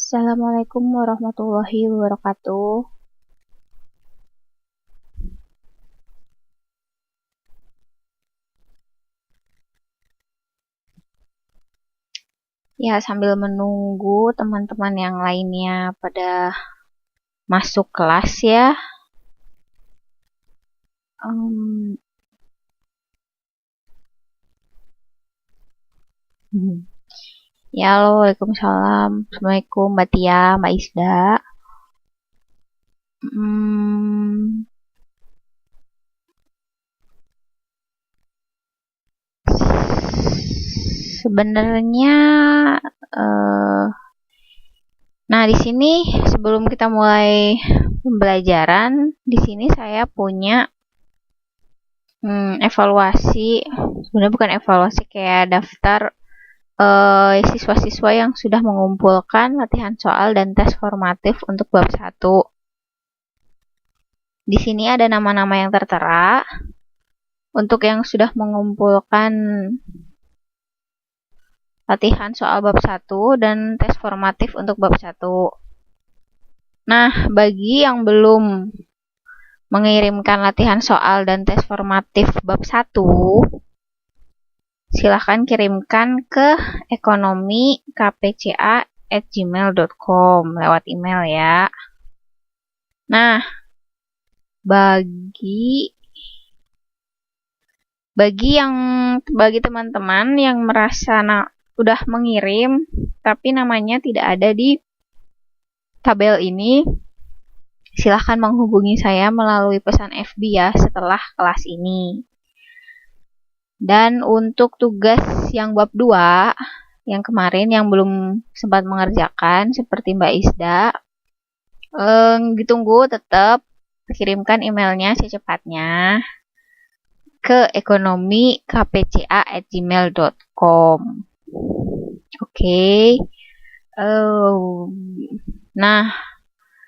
Assalamualaikum warahmatullahi wabarakatuh. Ya, sambil menunggu teman-teman yang lainnya pada masuk kelas ya. Ya, halo, waalaikumsalam. Assalamualaikum Mbak Tia, Mbak Isda. Sebenarnya, nah di sini sebelum kita mulai pembelajaran, di sini saya punya evaluasi. Sebenarnya bukan evaluasi, kayak daftar siswa-siswa yang sudah mengumpulkan latihan soal dan tes formatif untuk bab 1. Di sini ada nama-nama yang tertera. Untuk yang sudah mengumpulkan latihan soal bab 1 dan tes formatif untuk bab 1. Nah, bagi yang belum mengirimkan latihan soal dan tes formatif bab 1, silahkan kirimkan ke ekonomi.kpca@gmail.com lewat email ya. Nah, bagi teman-teman yang merasa udah mengirim tapi namanya tidak ada di tabel ini, silahkan menghubungi saya melalui pesan FB ya setelah kelas ini. Dan untuk tugas yang bab 2 yang kemarin yang belum sempat mengerjakan seperti Mbak Isda, ditunggu tetap kirimkan emailnya secepatnya ke ekonomi.kpca@gmail.com. Oke. Nah,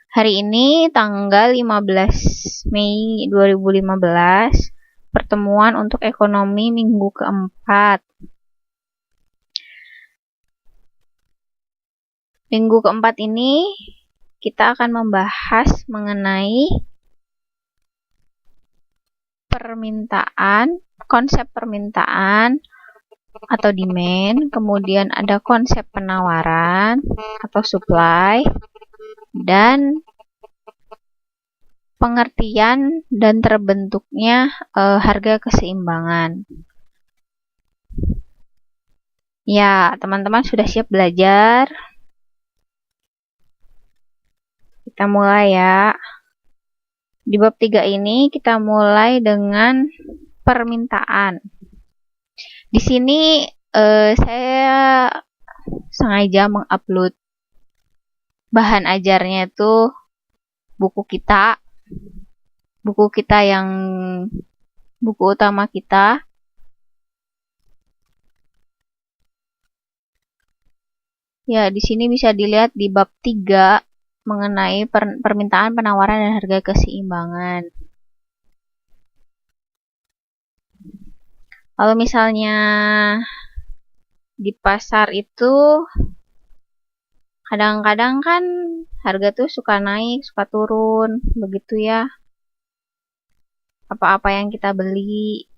hari ini tanggal 15 Mei 2015, pertemuan untuk ekonomi minggu keempat. Minggu keempat ini kita akan membahas mengenai konsep permintaan atau demand, kemudian ada konsep penawaran atau supply, dan pengertian dan terbentuknya harga keseimbangan. Ya, teman-teman sudah siap belajar? Kita mulai ya. Di bab 3 ini kita mulai dengan permintaan. Di sini saya sengaja mengupload bahan ajarnya itu buku utama kita. Ya, di sini bisa dilihat di bab 3 mengenai permintaan, penawaran, dan harga keseimbangan. Kalau misalnya di pasar itu kadang-kadang kan harga tuh suka naik, suka turun, begitu ya. Apa-apa yang kita beli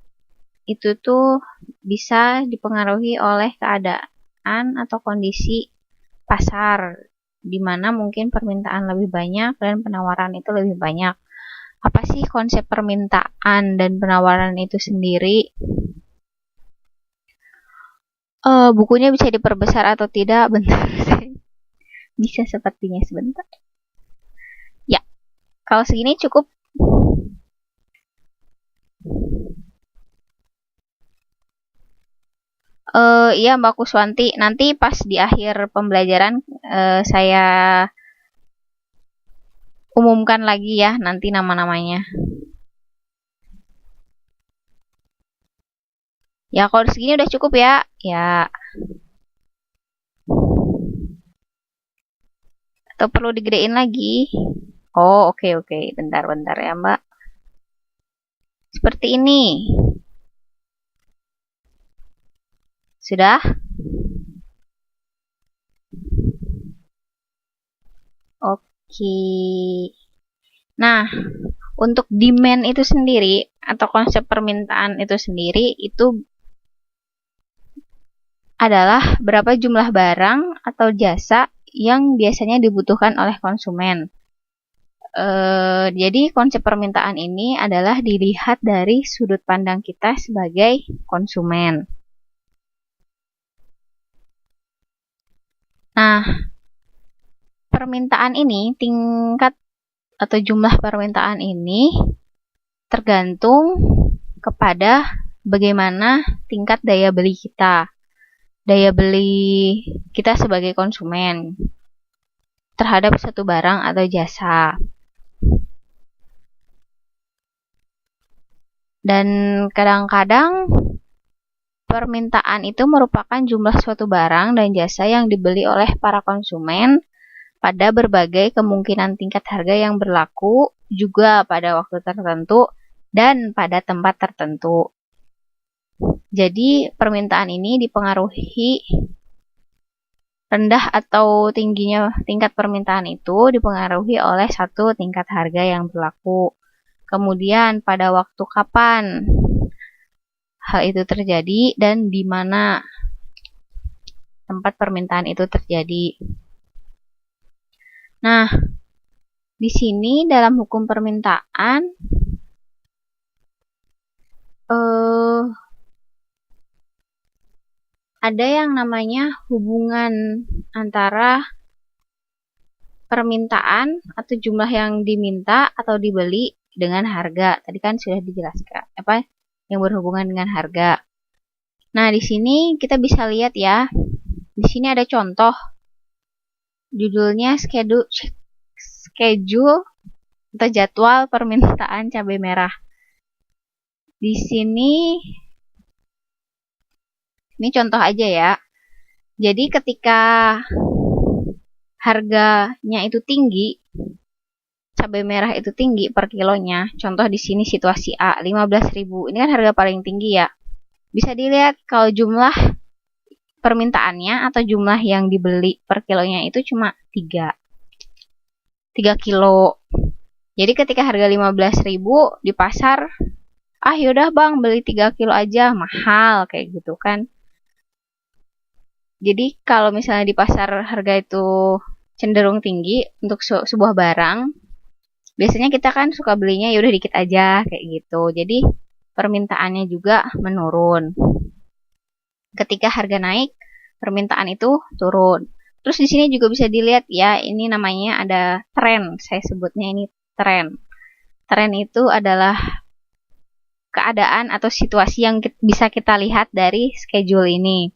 itu tuh bisa dipengaruhi oleh keadaan atau kondisi pasar, di mana mungkin permintaan lebih banyak dan penawaran itu lebih banyak. Apa sih konsep permintaan dan penawaran itu sendiri? Bukunya bisa diperbesar atau tidak? Bentar. Bisa sepertinya sebentar. Ya, kalau segini cukup. Iya Mbak Kuswanti, nanti pas di akhir pembelajaran saya umumkan lagi ya nanti nama-namanya. Ya, kalau segini udah cukup ya. Ya. Atau perlu digedein lagi? Oh, oke. Bentar ya, Mbak. Seperti ini. Sudah? Oke. Nah, untuk demand itu sendiri atau konsep permintaan itu sendiri itu adalah berapa jumlah barang atau jasa yang biasanya dibutuhkan oleh konsumen. Jadi konsep permintaan ini adalah dilihat dari sudut pandang kita sebagai konsumen. Nah, permintaan ini, tingkat atau jumlah permintaan ini tergantung kepada bagaimana tingkat daya beli kita. Daya beli kita sebagai konsumen terhadap satu barang atau jasa. Dan kadang-kadang permintaan itu merupakan jumlah suatu barang dan jasa yang dibeli oleh para konsumen pada berbagai kemungkinan tingkat harga yang berlaku, juga pada waktu tertentu dan pada tempat tertentu. Jadi permintaan ini dipengaruhi rendah atau tingginya tingkat permintaan itu dipengaruhi oleh satu tingkat harga yang berlaku. Kemudian pada waktu kapan hal itu terjadi dan di mana tempat permintaan itu terjadi. Nah, di sini dalam hukum permintaan ada yang namanya hubungan antara permintaan atau jumlah yang diminta atau dibeli dengan harga. Tadi kan sudah dijelaskan yang berhubungan dengan harga. Nah, di sini kita bisa lihat ya. Di sini ada contoh. Judulnya schedule atau jadwal permintaan cabai merah. Di sini ini contoh aja ya. Jadi ketika harganya itu tinggi, cabai merah itu tinggi per kilonya. Contoh di sini situasi A, 15.000. Ini kan harga paling tinggi ya. Bisa dilihat kalau jumlah permintaannya atau jumlah yang dibeli per kilonya itu cuma 3 kilo. Jadi ketika harga 15.000 di pasar, yaudah bang beli 3 kilo aja, mahal kayak gitu kan. Jadi kalau misalnya di pasar harga itu cenderung tinggi untuk sebuah barang, biasanya kita kan suka belinya yaudah dikit aja kayak gitu. Jadi permintaannya juga menurun. Ketika harga naik, permintaan itu turun. Terus di sini juga bisa dilihat ya, ini namanya ada tren. Saya sebutnya ini tren. Tren itu adalah keadaan atau situasi yang bisa kita lihat dari schedule ini.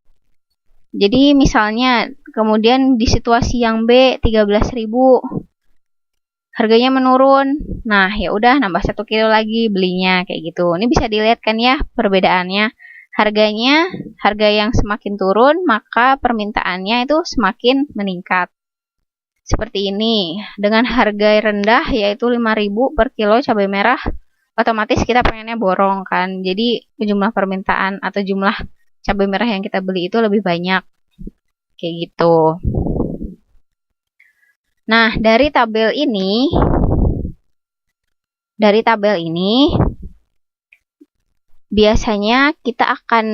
Jadi misalnya kemudian di situasi yang B 13.000 harganya menurun. Nah, ya udah nambah 1 kilo lagi belinya kayak gitu. Ini bisa dilihat kan ya perbedaannya. Harga yang semakin turun, maka permintaannya itu semakin meningkat. Seperti ini. Dengan harga rendah yaitu 5.000 per kilo cabai merah, otomatis kita pengennya borong kan. Jadi jumlah permintaan atau jumlah cabai merah yang kita beli itu lebih banyak. Kayak gitu. Nah, dari tabel ini biasanya kita akan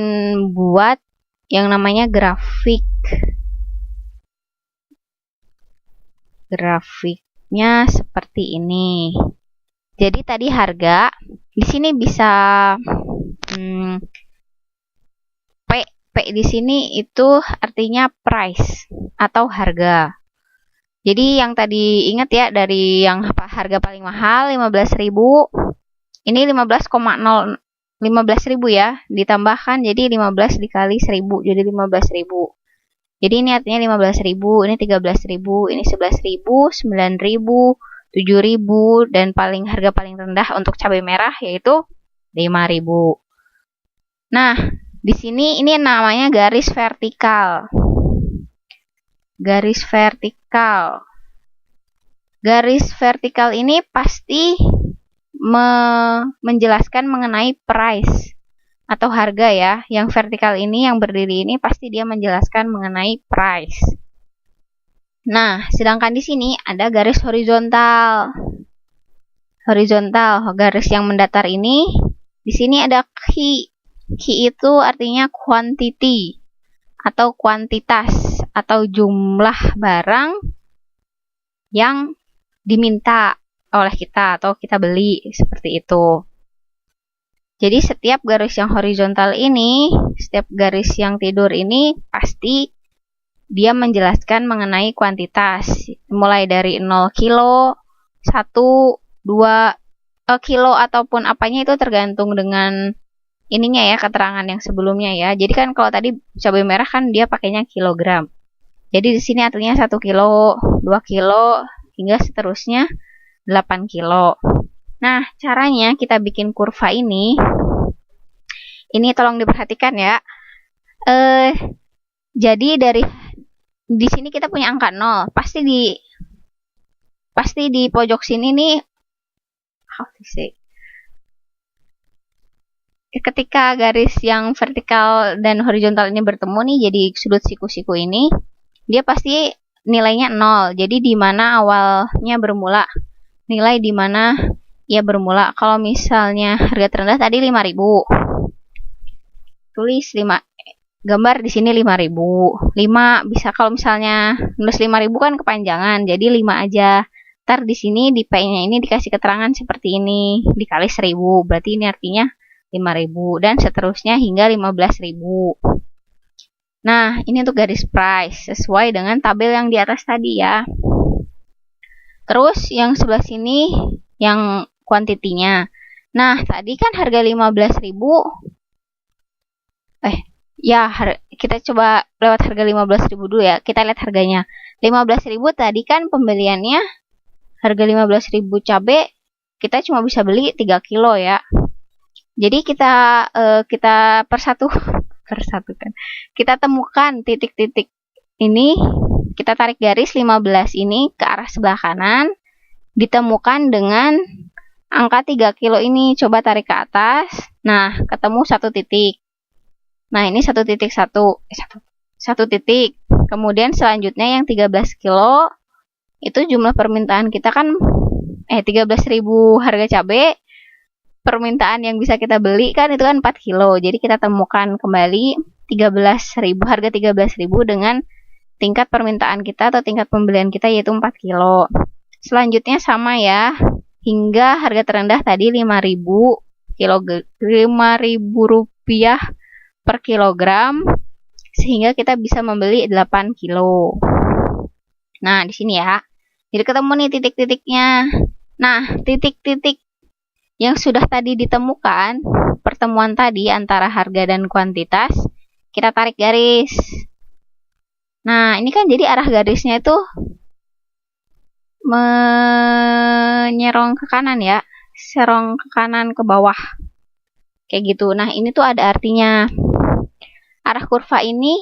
buat yang namanya grafik. Grafiknya seperti ini. Jadi tadi harga, di sini bisa P di sini itu artinya price atau harga. Jadi yang tadi ingat ya, dari yang harga paling mahal 15.000, ini 15.000 ya, ditambahkan jadi 15 dikali 1.000 jadi 15.000. Jadi ini artinya 15.000, ini 13.000, ini 11.000, 9.000, 7.000 dan harga paling rendah untuk cabai merah yaitu 5.000. Nah, di sini ini namanya garis vertikal. Garis vertikal. Garis vertikal ini pasti menjelaskan mengenai price atau harga ya. Yang vertikal ini, yang berdiri ini pasti dia menjelaskan mengenai price. Nah, sedangkan di sini ada garis horizontal. Garis yang mendatar ini, di sini ada Q. Q itu artinya quantity atau kuantitas atau jumlah barang yang diminta oleh kita atau kita beli, seperti itu. Jadi setiap garis yang horizontal ini, setiap garis yang tidur ini pasti dia menjelaskan mengenai kuantitas, mulai dari 0 kilo, 1, 2 kilo ataupun apanya itu tergantung dengan ininya ya, keterangan yang sebelumnya ya. Jadi kan kalau tadi cabai merah kan dia pakainya kilogram. Jadi di sini artinya 1 kilo, 2 kilo hingga seterusnya 8 kilo. Nah, caranya kita bikin kurva ini tolong diperhatikan ya. Jadi di sini kita punya angka 0. Pasti di pojok sini nih, ketika garis yang vertikal dan horizontal ini bertemu nih, jadi sudut siku-siku ini, dia pasti nilainya 0. Jadi di mana awalnya bermula, nilai di mana ia bermula. Kalau misalnya harga terendah tadi 5.000, tulis 5, gambar di sini 5.000. 5 bisa, kalau misalnya nulis 5.000 kan kepanjangan, jadi 5 aja. Ntar di sini di P-nya ini dikasih keterangan seperti ini, dikali 1.000, berarti ini artinya 5.000 dan seterusnya hingga 15.000. Nah, ini untuk garis price sesuai dengan tabel yang di atas tadi ya. Terus yang sebelah sini yang kuantitinya. Nah, tadi kan harga 15.000. Kita coba lewat harga 15.000 dulu ya. Kita lihat harganya. 15.000 tadi kan pembeliannya harga 15.000 cabai, kita cuma bisa beli 3 kilo ya. Jadi kita persatukan. Kita temukan titik-titik ini, kita tarik garis 15 ini ke arah sebelah kanan, ditemukan dengan angka 3 kilo ini. Coba tarik ke atas. Nah, ketemu satu titik. Nah, ini 1.1. Satu titik. Kemudian selanjutnya yang 13 kilo, itu jumlah permintaan kita kan 13.000 harga cabai. Permintaan yang bisa kita beli kan itu kan 4 kilo. Jadi kita temukan kembali 13.000, harga 13.000 dengan tingkat permintaan kita atau tingkat pembelian kita yaitu 4 kilo. Selanjutnya sama ya, hingga harga terendah tadi 5.000 rupiah per kilogram, sehingga kita bisa membeli 8 kilo. Nah, di sini ya. Jadi ketemu nih titik-titiknya. Nah, titik-titik yang sudah tadi ditemukan, pertemuan tadi antara harga dan kuantitas, kita tarik garis. Nah, ini kan jadi arah garisnya itu menyerong ke kanan ya, serong ke kanan ke bawah. Kayak gitu. Nah, ini tuh ada artinya. Arah kurva ini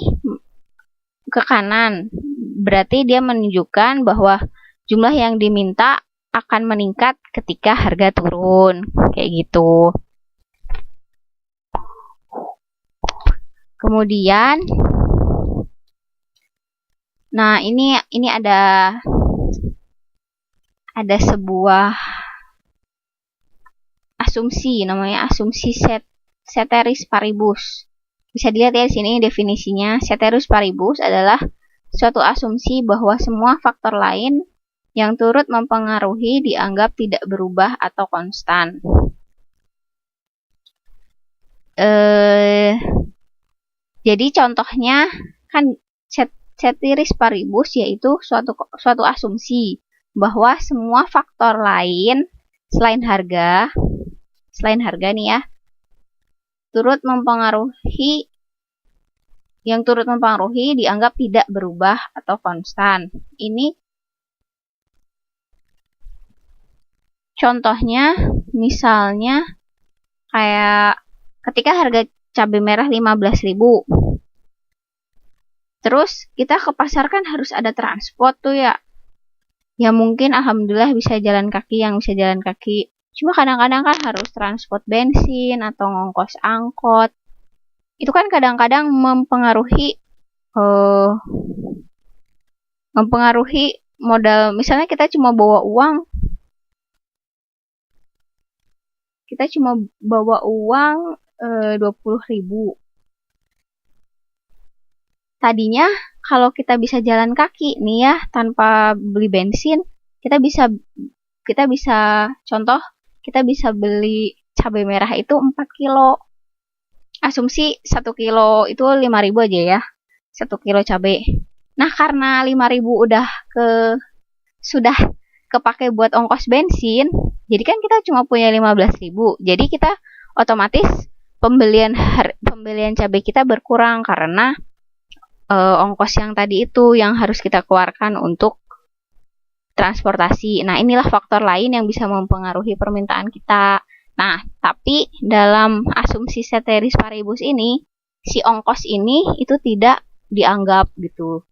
ke kanan, berarti dia menunjukkan bahwa jumlah yang diminta akan meningkat ketika harga turun, kayak gitu. Kemudian, nah ini ada sebuah asumsi, namanya asumsi ceteris paribus. Bisa dilihat ya di sini definisinya. Ceteris paribus adalah suatu asumsi bahwa semua faktor lain yang turut mempengaruhi dianggap tidak berubah atau konstan. Jadi contohnya kan ceteris paribus yaitu suatu asumsi bahwa semua faktor lain selain harga nih ya, turut mempengaruhi dianggap tidak berubah atau konstan. Ini contohnya misalnya kayak ketika harga cabai merah 15.000. Terus kita ke pasar kan harus ada transport tuh ya. Ya mungkin alhamdulillah bisa jalan kaki, yang bisa jalan kaki. Cuma kadang-kadang kan harus transport bensin atau ngongkos angkot. Itu kan kadang-kadang mempengaruhi mempengaruhi modal. Misalnya kita cuma bawa uang 20.000. Tadinya kalau kita bisa jalan kaki nih ya tanpa beli bensin, kita bisa contoh kita bisa beli cabai merah itu 4 kilo. Asumsi 1 kilo itu 5.000 aja ya. 1 kilo cabai. Nah, karena 5.000 sudah kepake buat ongkos bensin, jadi kan kita cuma punya 15.000. Jadi kita otomatis pembelian cabai kita berkurang karena ongkos yang tadi itu yang harus kita keluarkan untuk transportasi. Nah, inilah faktor lain yang bisa mempengaruhi permintaan kita. Nah, tapi dalam asumsi ceteris paribus ini, si ongkos ini itu tidak dianggap gitu.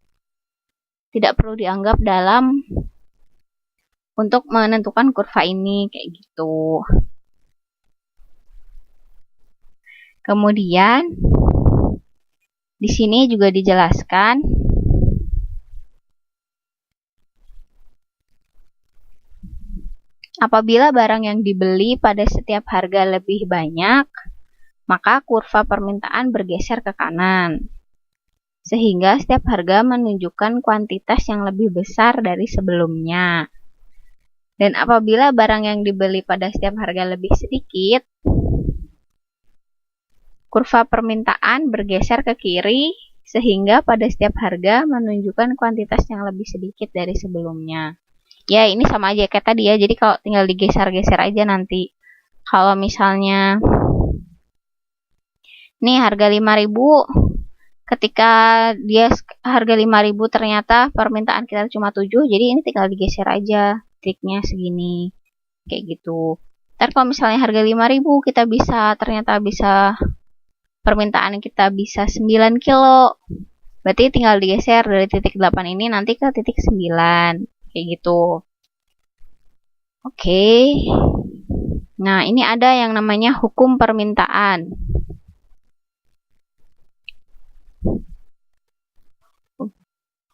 Tidak perlu dianggap dalam untuk menentukan kurva ini kayak gitu. Kemudian di sini juga dijelaskan apabila barang yang dibeli pada setiap harga lebih banyak, maka kurva permintaan bergeser ke kanan. Sehingga setiap harga menunjukkan kuantitas yang lebih besar dari sebelumnya. Dan apabila barang yang dibeli pada setiap harga lebih sedikit, kurva permintaan bergeser ke kiri sehingga pada setiap harga menunjukkan kuantitas yang lebih sedikit dari sebelumnya. Ya, ini sama aja kayak tadi ya. Jadi kalau tinggal digeser-geser aja nanti. Kalau misalnya nih harga 5.000, ketika dia harga 5.000 ternyata permintaan kita cuma 7, jadi ini tinggal digeser aja titiknya segini. Kayak gitu. Ntar kalau misalnya harga 5.000 kita ternyata bisa permintaan kita bisa 9 kilo. Berarti tinggal digeser dari titik 8 ini nanti ke titik 9. Kayak gitu. Oke. Nah, ini ada yang namanya hukum permintaan.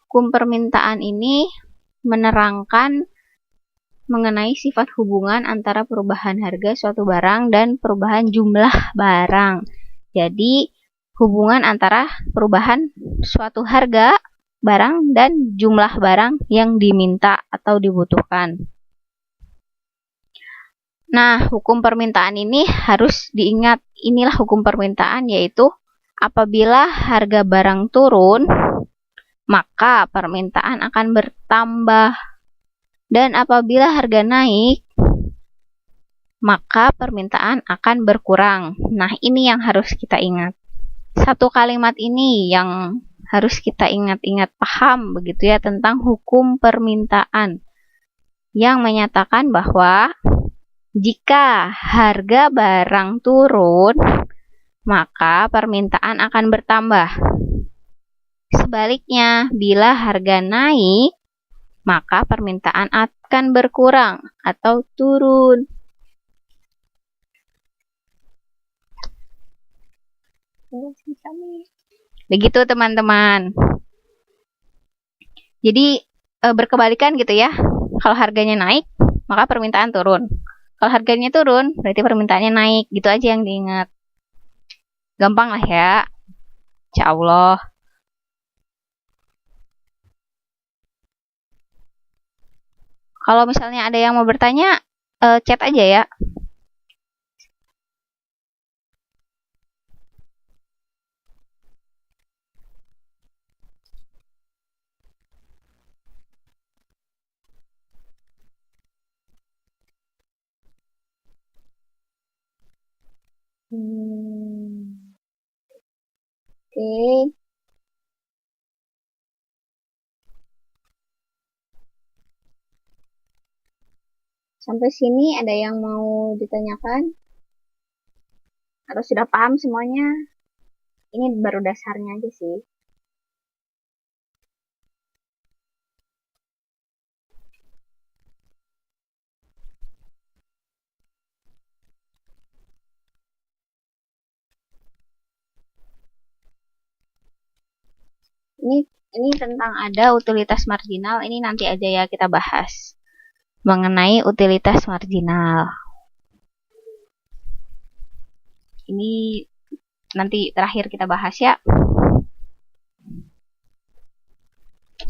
Hukum permintaan ini menerangkan mengenai sifat hubungan antara perubahan harga suatu barang dan perubahan jumlah barang. Jadi, hubungan antara perubahan suatu harga barang dan jumlah barang yang diminta atau dibutuhkan. Nah, hukum permintaan ini harus diingat. Inilah hukum permintaan, yaitu apabila harga barang turun, maka permintaan akan bertambah. Dan apabila harga naik, maka permintaan akan berkurang. Nah, ini yang harus kita ingat. Satu kalimat ini yang harus kita ingat-ingat, paham begitu ya tentang hukum permintaan yang menyatakan bahwa jika harga barang turun, maka permintaan akan bertambah. Sebaliknya, bila harga naik, maka permintaan akan berkurang atau turun. Begitu teman-teman. Jadi berkebalikan gitu ya. Kalau harganya naik, maka permintaan turun. Kalau harganya turun, berarti permintaannya naik. Gitu aja yang diingat. Gampang lah ya. Insya Allah. Kalau misalnya ada yang mau bertanya, chat aja ya. Oke. Sampai sini ada yang mau ditanyakan? Atau sudah paham semuanya? Ini baru dasarnya aja sih. Ini Ini tentang ada utilitas marginal, ini nanti aja ya kita bahas. Mengenai utilitas marginal. Ini nanti terakhir kita bahas ya.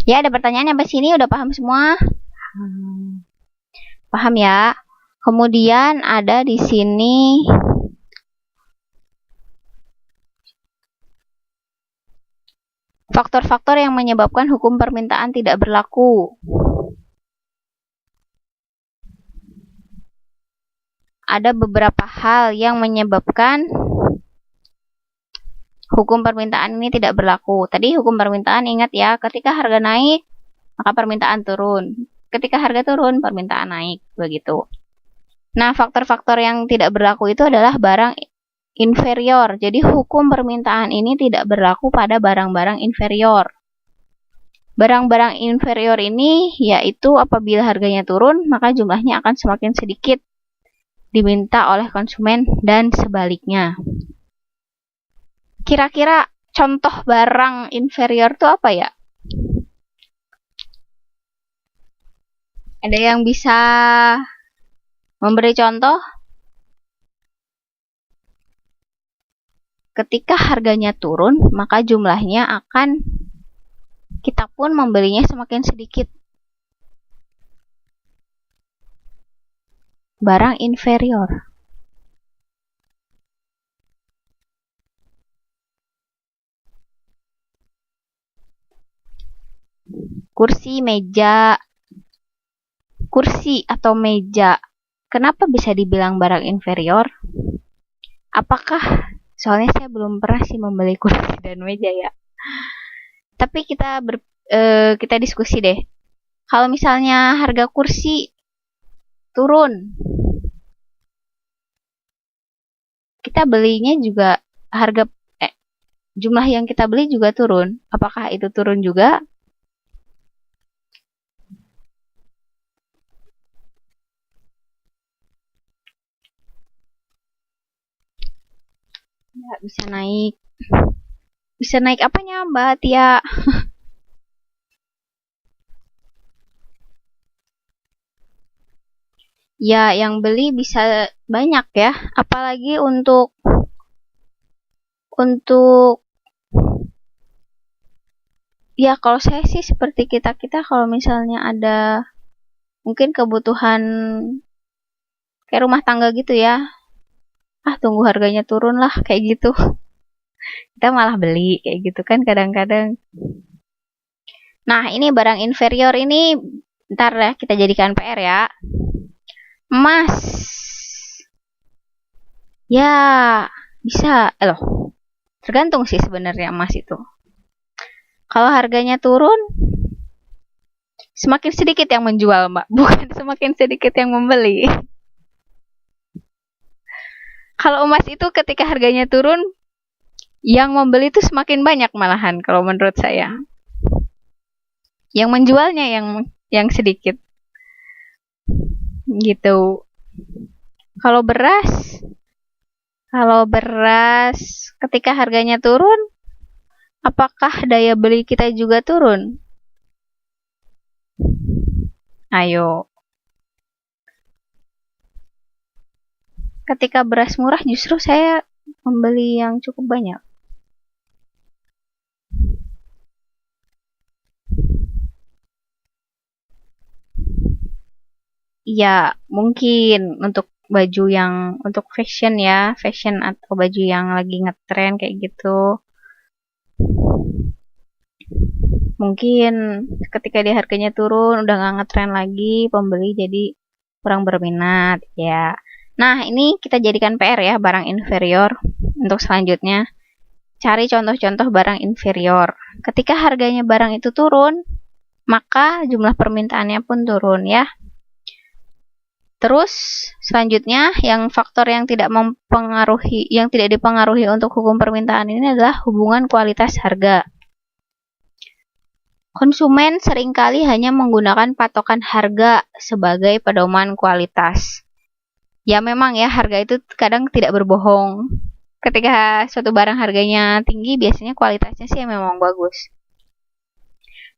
Ya, ada pertanyaan sampai sini udah paham semua? Paham ya? Kemudian ada di sini faktor-faktor yang menyebabkan hukum permintaan tidak berlaku. Ada beberapa hal yang menyebabkan hukum permintaan ini tidak berlaku. Tadi hukum permintaan ingat ya, ketika harga naik, maka permintaan turun. Ketika harga turun, permintaan naik. Begitu. Nah, faktor-faktor yang tidak berlaku itu adalah barang inferior. Jadi, hukum permintaan ini tidak berlaku pada barang-barang inferior. Barang-barang inferior ini yaitu apabila harganya turun, maka jumlahnya akan semakin sedikit diminta oleh konsumen dan sebaliknya. Kira-kira contoh barang inferior itu apa ya? Ada yang bisa memberi contoh? Ketika harganya turun, maka jumlahnya akan kita pun membelinya semakin sedikit. Barang inferior. Kursi, meja. Kursi atau meja. Kenapa bisa dibilang barang inferior? Apakah, soalnya saya belum pernah sih membeli kursi dan meja ya. Tapi kita diskusi deh. Kalau misalnya harga kursi turun, kita belinya juga jumlah yang kita beli juga turun. Apakah itu turun juga? Ya, bisa naik. Bisa naik apanya, Mbak Tia? Ya, yang beli bisa banyak ya. Apalagi untuk ya kalau saya sih seperti kita kalau misalnya ada mungkin kebutuhan kayak rumah tangga gitu ya. Tunggu harganya turun lah kayak gitu. Kita malah beli kayak gitu kan kadang-kadang. Nah, ini barang inferior ini ntar ya kita jadikan PR ya. Emas. Ya, bisa. Tergantung sih sebenarnya emas itu. Kalau harganya turun, semakin sedikit yang menjual, Mbak. Bukan semakin sedikit yang membeli. Kalau emas itu ketika harganya turun, yang membeli itu semakin banyak malahan kalau menurut saya. Yang menjualnya yang sedikit. Gitu. Kalau beras ketika harganya turun, apakah daya beli kita juga turun? Ayo. Ketika beras murah justru saya membeli yang cukup banyak. Ya, mungkin untuk baju yang untuk fashion ya, fashion atau baju yang lagi ngetren kayak gitu. Mungkin ketika dia harganya turun, udah nggak ngetren lagi, pembeli jadi kurang berminat ya. Nah, ini kita jadikan PR ya, barang inferior. Untuk selanjutnya, cari contoh-contoh barang inferior. Ketika harganya barang itu turun, maka jumlah permintaannya pun turun ya. Terus selanjutnya yang faktor yang tidak dipengaruhi untuk hukum permintaan ini adalah hubungan kualitas harga. Konsumen seringkali hanya menggunakan patokan harga sebagai pedoman kualitas. Ya memang ya harga itu kadang tidak berbohong. Ketika suatu barang harganya tinggi biasanya kualitasnya sih memang bagus.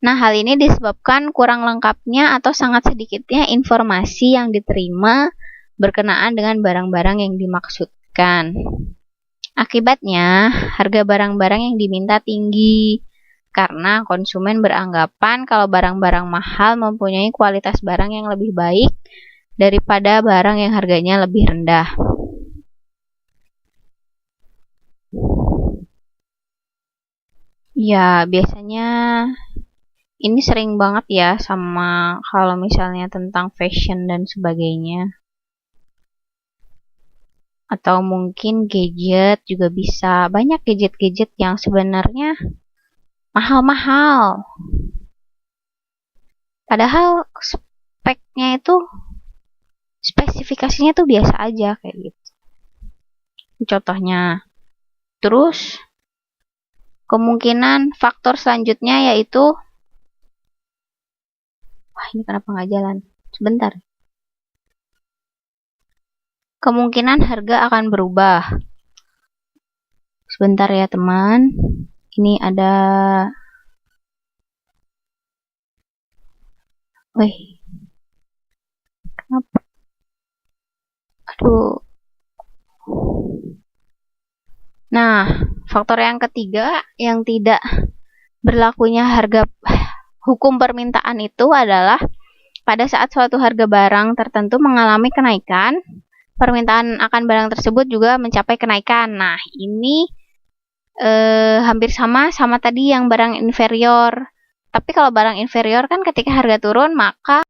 Nah, hal ini disebabkan kurang lengkapnya atau sangat sedikitnya informasi yang diterima berkenaan dengan barang-barang yang dimaksudkan. Akibatnya, harga barang-barang yang diminta tinggi karena konsumen beranggapan kalau barang-barang mahal mempunyai kualitas barang yang lebih baik daripada barang yang harganya lebih rendah. Ya, biasanya ini sering banget ya sama kalau misalnya tentang fashion dan sebagainya. Atau mungkin gadget juga bisa. Banyak gadget-gadget yang sebenarnya mahal-mahal. Padahal speknya itu, spesifikasinya tuh biasa aja kayak gitu. Contohnya. Terus, kemungkinan faktor selanjutnya yaitu, wah ini kenapa nggak jalan? Sebentar. Kemungkinan harga akan berubah. Sebentar ya teman. Ini ada... Wih. Kenapa? Aduh. Nah, faktor yang ketiga yang tidak berlakunya harga hukum permintaan itu adalah pada saat suatu harga barang tertentu mengalami kenaikan, permintaan akan barang tersebut juga mencapai kenaikan. Nah, ini hampir sama tadi yang barang inferior. Tapi kalau barang inferior kan ketika harga turun maka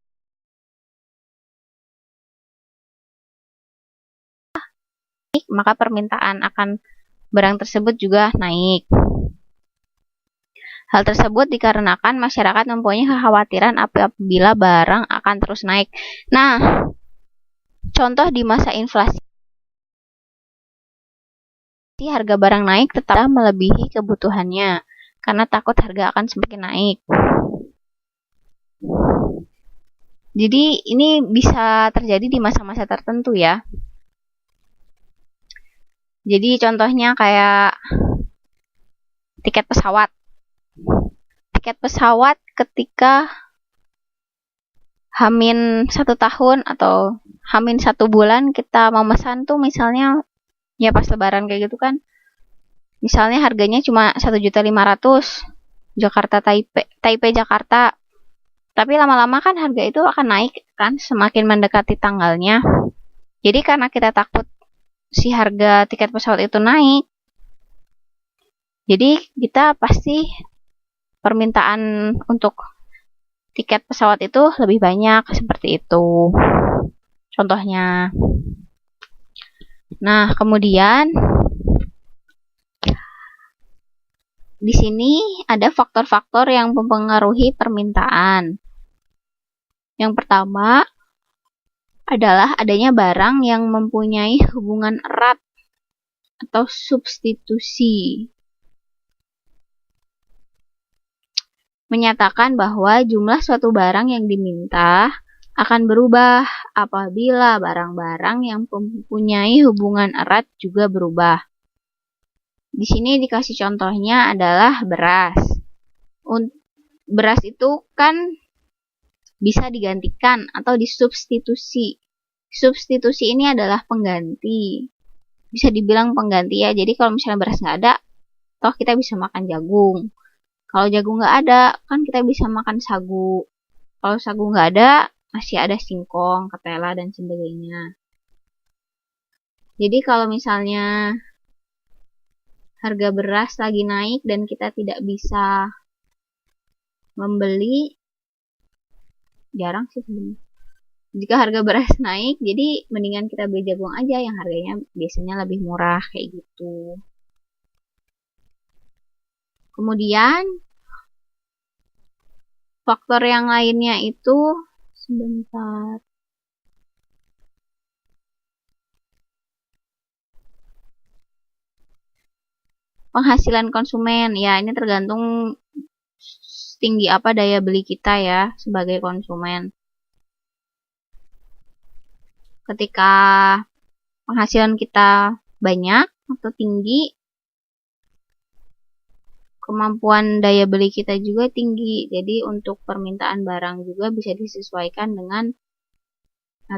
permintaan akan barang tersebut juga naik. Hal tersebut dikarenakan masyarakat mempunyai kekhawatiran apabila barang akan terus naik. Nah, contoh di masa inflasi, harga barang naik tetap melebihi kebutuhannya karena takut harga akan semakin naik. Jadi ini bisa terjadi di masa-masa tertentu ya. Jadi contohnya kayak tiket pesawat. Tiket pesawat ketika Hamin 1 tahun atau Hamin 1 bulan kita memesan tuh misalnya ya pas lebaran kayak gitu kan. Misalnya harganya cuma 1.500.000 Jakarta Taipei Jakarta. Tapi lama-lama kan harga itu akan naik kan semakin mendekati tanggalnya. Jadi karena kita takut si harga tiket pesawat itu naik, jadi kita pasti permintaan untuk tiket pesawat itu lebih banyak seperti itu. Contohnya. Nah, kemudian di sini ada faktor-faktor yang mempengaruhi permintaan. Yang pertama adalah adanya barang yang mempunyai hubungan erat atau substitusi. Menyatakan bahwa jumlah suatu barang yang diminta akan berubah apabila barang-barang yang mempunyai hubungan erat juga berubah. Di sini dikasih contohnya adalah beras. Beras itu kan bisa digantikan atau disubstitusi. Substitusi ini adalah pengganti. Bisa dibilang pengganti ya. Jadi kalau misalnya beras nggak ada, toh kita bisa makan jagung. Kalau jagung nggak ada, kan kita bisa makan sagu. Kalau sagu nggak ada, masih ada singkong, ketela, dan sebagainya. Jadi kalau misalnya harga beras lagi naik dan kita tidak bisa membeli, jarang sih sebenarnya. Jika harga beras naik, jadi mendingan kita beli jagung aja yang harganya biasanya lebih murah kayak gitu. Kemudian faktor yang lainnya itu sebentar. Penghasilan konsumen, ya ini tergantung tinggi apa daya beli kita ya sebagai konsumen. Ketika penghasilan kita banyak atau tinggi, kemampuan daya beli kita juga tinggi. Jadi untuk permintaan barang juga bisa disesuaikan dengan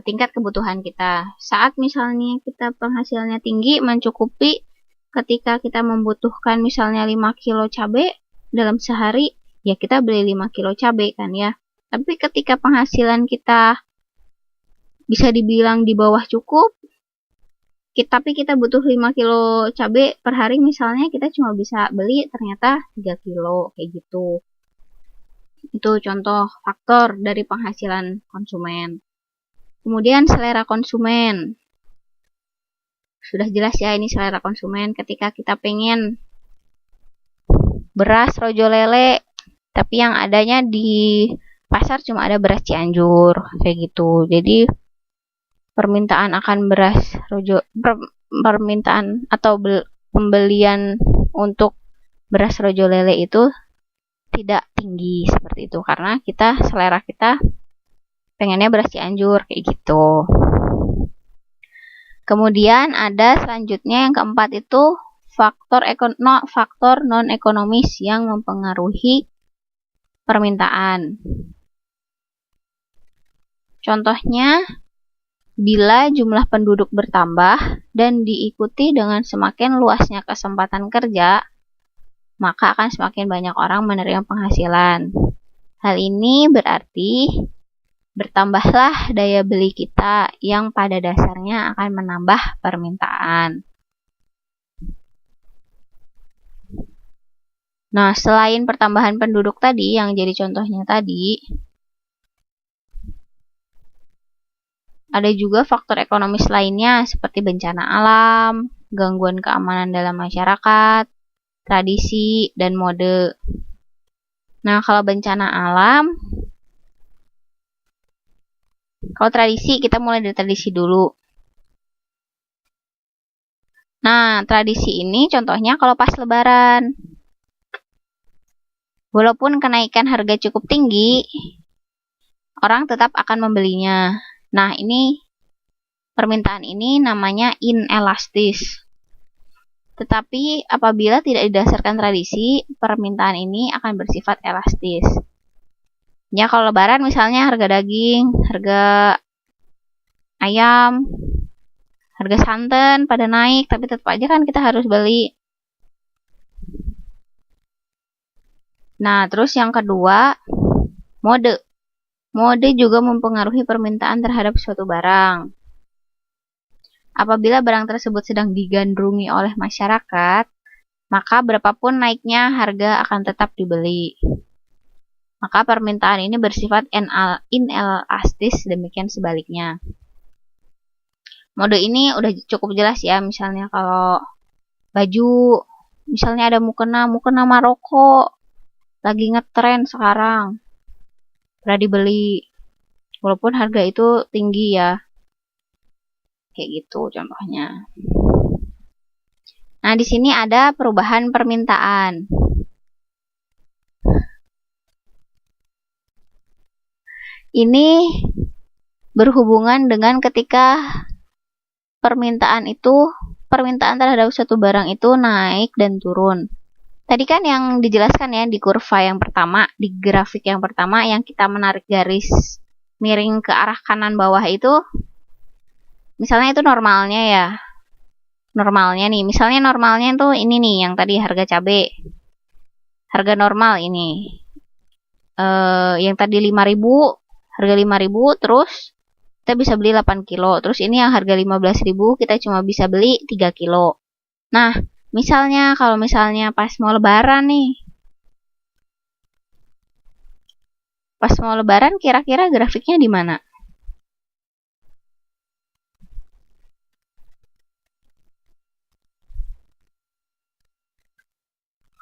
tingkat kebutuhan kita. Saat misalnya kita penghasilannya tinggi, mencukupi, ketika kita membutuhkan misalnya 5 kilo cabai dalam sehari, ya kita beli 5 kilo cabai kan ya. Tapi ketika penghasilan kita bisa dibilang di bawah cukup, tapi kita butuh 5 kilo cabai per hari misalnya, kita cuma bisa beli ternyata 3 kilo kayak gitu. Itu contoh faktor dari penghasilan konsumen. Kemudian selera konsumen. Sudah jelas ya ini selera konsumen ketika kita pengen beras rojo lele, tapi yang adanya di pasar cuma ada beras Cianjur kayak gitu. Jadi permintaan akan beras rojo, permintaan atau pembelian untuk beras rojo lele itu tidak tinggi seperti itu, karena selera kita pengennya beras Cianjur kayak gitu. Kemudian ada selanjutnya yang keempat itu faktor non ekonomis yang mempengaruhi permintaan. Contohnya, bila jumlah penduduk bertambah dan diikuti dengan semakin luasnya kesempatan kerja, maka akan semakin banyak orang menerima penghasilan. Hal ini berarti bertambahlah daya beli kita yang pada dasarnya akan menambah permintaan. Nah, selain pertambahan penduduk tadi yang jadi contohnya tadi, ada juga faktor ekonomis lainnya seperti bencana alam, gangguan keamanan dalam masyarakat, tradisi, dan mode. Nah, kalau bencana alam, kalau tradisi, kita mulai dari tradisi dulu. Nah, tradisi ini contohnya kalau pas lebaran. Walaupun kenaikan harga cukup tinggi, orang tetap akan membelinya. Nah, ini permintaan ini namanya inelastis. Tetapi apabila tidak didasarkan tradisi, permintaan ini akan bersifat elastis. Ya, kalau lebaran misalnya harga daging, harga ayam, harga santan pada naik, tapi tetap aja kan kita harus beli. Nah, terus yang kedua, mode. Mode juga mempengaruhi permintaan terhadap suatu barang. Apabila barang tersebut sedang digandrungi oleh masyarakat, maka berapapun naiknya harga akan tetap dibeli. Maka permintaan ini bersifat inelastis, demikian sebaliknya. Mode ini udah cukup jelas ya, misalnya kalau baju, misalnya ada mukena Maroko, lagi ngetren sekarang, pernah dibeli, walaupun harga itu tinggi ya, kayak gitu contohnya. Nah, di sini ada perubahan permintaan. Ini berhubungan dengan ketika permintaan terhadap suatu barang itu naik dan turun. Tadi kan yang dijelaskan ya di kurva yang pertama, di grafik yang pertama yang kita menarik garis miring ke arah kanan bawah itu, misalnya itu normalnya ya. Normalnya nih, misalnya normalnya itu ini nih, yang tadi harga cabai. Harga normal ini. Yang tadi 5.000, harga 5.000, terus kita bisa beli 8 kilo. Terus ini yang harga 15.000, kita cuma bisa beli 3 kilo. Nah, kalau misalnya pas mau lebaran nih. Pas mau lebaran kira-kira grafiknya di mana?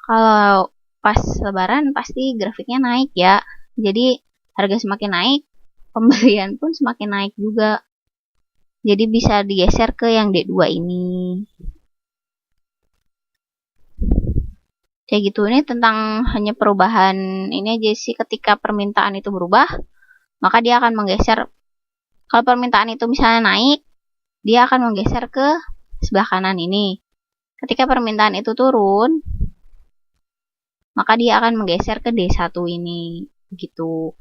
Kalau pas lebaran pasti grafiknya naik ya. Jadi harga semakin naik, pembelian pun semakin naik juga. Jadi bisa digeser ke yang D2 ini. Kayak gitu, ini tentang hanya perubahan ini aja sih, ketika permintaan itu berubah, maka dia akan menggeser. Kalau permintaan itu misalnya naik, dia akan menggeser ke sebelah kanan ini. Ketika permintaan itu turun, maka dia akan menggeser ke D1 ini, gitu.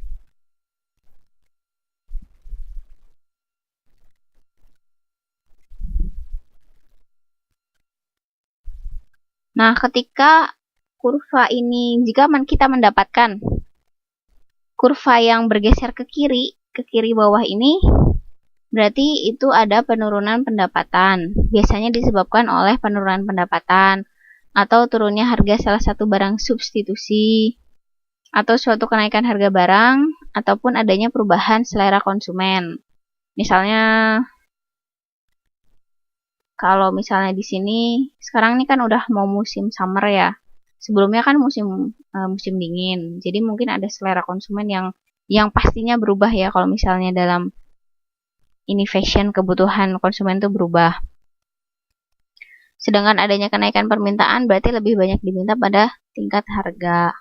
Nah, ketika kurva ini, jika kita mendapatkan kurva yang bergeser ke kiri bawah ini, berarti itu ada penurunan pendapatan. Biasanya disebabkan oleh penurunan pendapatan atau turunnya harga salah satu barang substitusi, atau suatu kenaikan harga barang, ataupun adanya perubahan selera konsumen. Misalnya, kalau misalnya di sini, sekarang ini kan udah mau musim summer ya. Sebelumnya kan musim dingin. Jadi mungkin ada selera konsumen yang pastinya berubah ya kalau misalnya dalam ini fashion, kebutuhan konsumen itu berubah. Sedangkan adanya kenaikan permintaan berarti lebih banyak diminta pada tingkat harga.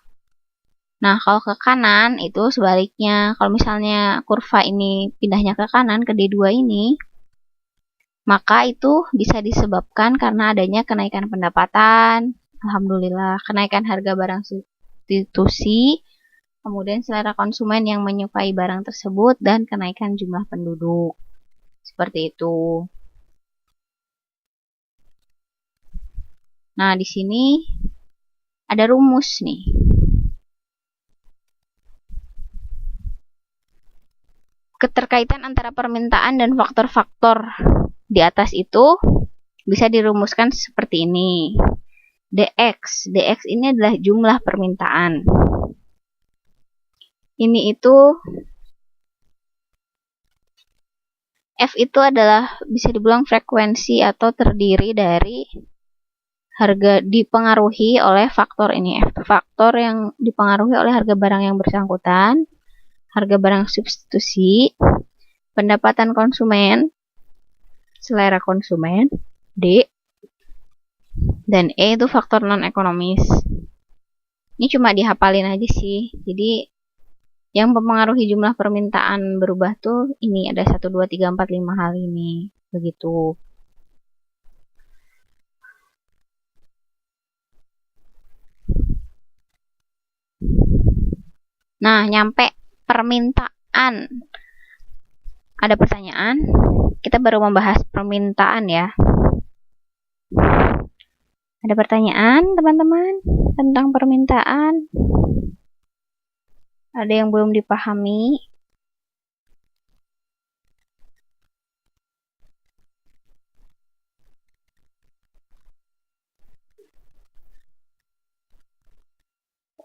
Nah, kalau ke kanan itu sebaliknya. Kalau misalnya kurva ini pindahnya ke kanan, ke D2 ini, maka itu bisa disebabkan karena adanya kenaikan pendapatan, alhamdulillah, kenaikan harga barang substitusi, kemudian selera konsumen yang menyukai barang tersebut, dan kenaikan jumlah penduduk. Seperti itu. Nah, di sini ada rumus nih. Keterkaitan antara permintaan dan faktor-faktor di atas itu bisa dirumuskan seperti ini. dx ini adalah jumlah permintaan. Ini itu F itu adalah bisa dibilang frekuensi atau terdiri dari harga dipengaruhi oleh faktor ini. F faktor yang dipengaruhi oleh harga barang yang bersangkutan, harga barang substitusi, pendapatan konsumen, selera konsumen, D, dan E itu faktor non-ekonomis. Ini cuma dihafalin aja sih. Jadi yang mempengaruhi jumlah permintaan berubah tuh ini ada 1, 2, 3, 4, 5 hal ini. Begitu. Nah, nyampe permintaan. Ada pertanyaan? Kita baru membahas permintaan ya. Ada pertanyaan, teman-teman, tentang permintaan? Ada yang belum dipahami?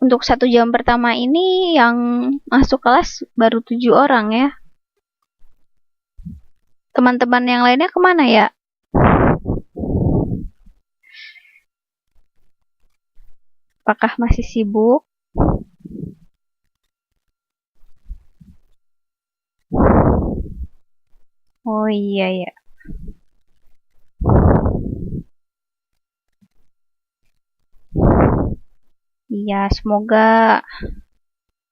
Untuk 1 jam pertama ini yang masuk kelas baru 7 orang ya. Teman-teman yang lainnya kemana ya? Apakah masih sibuk? Oh iya ya. Iya, semoga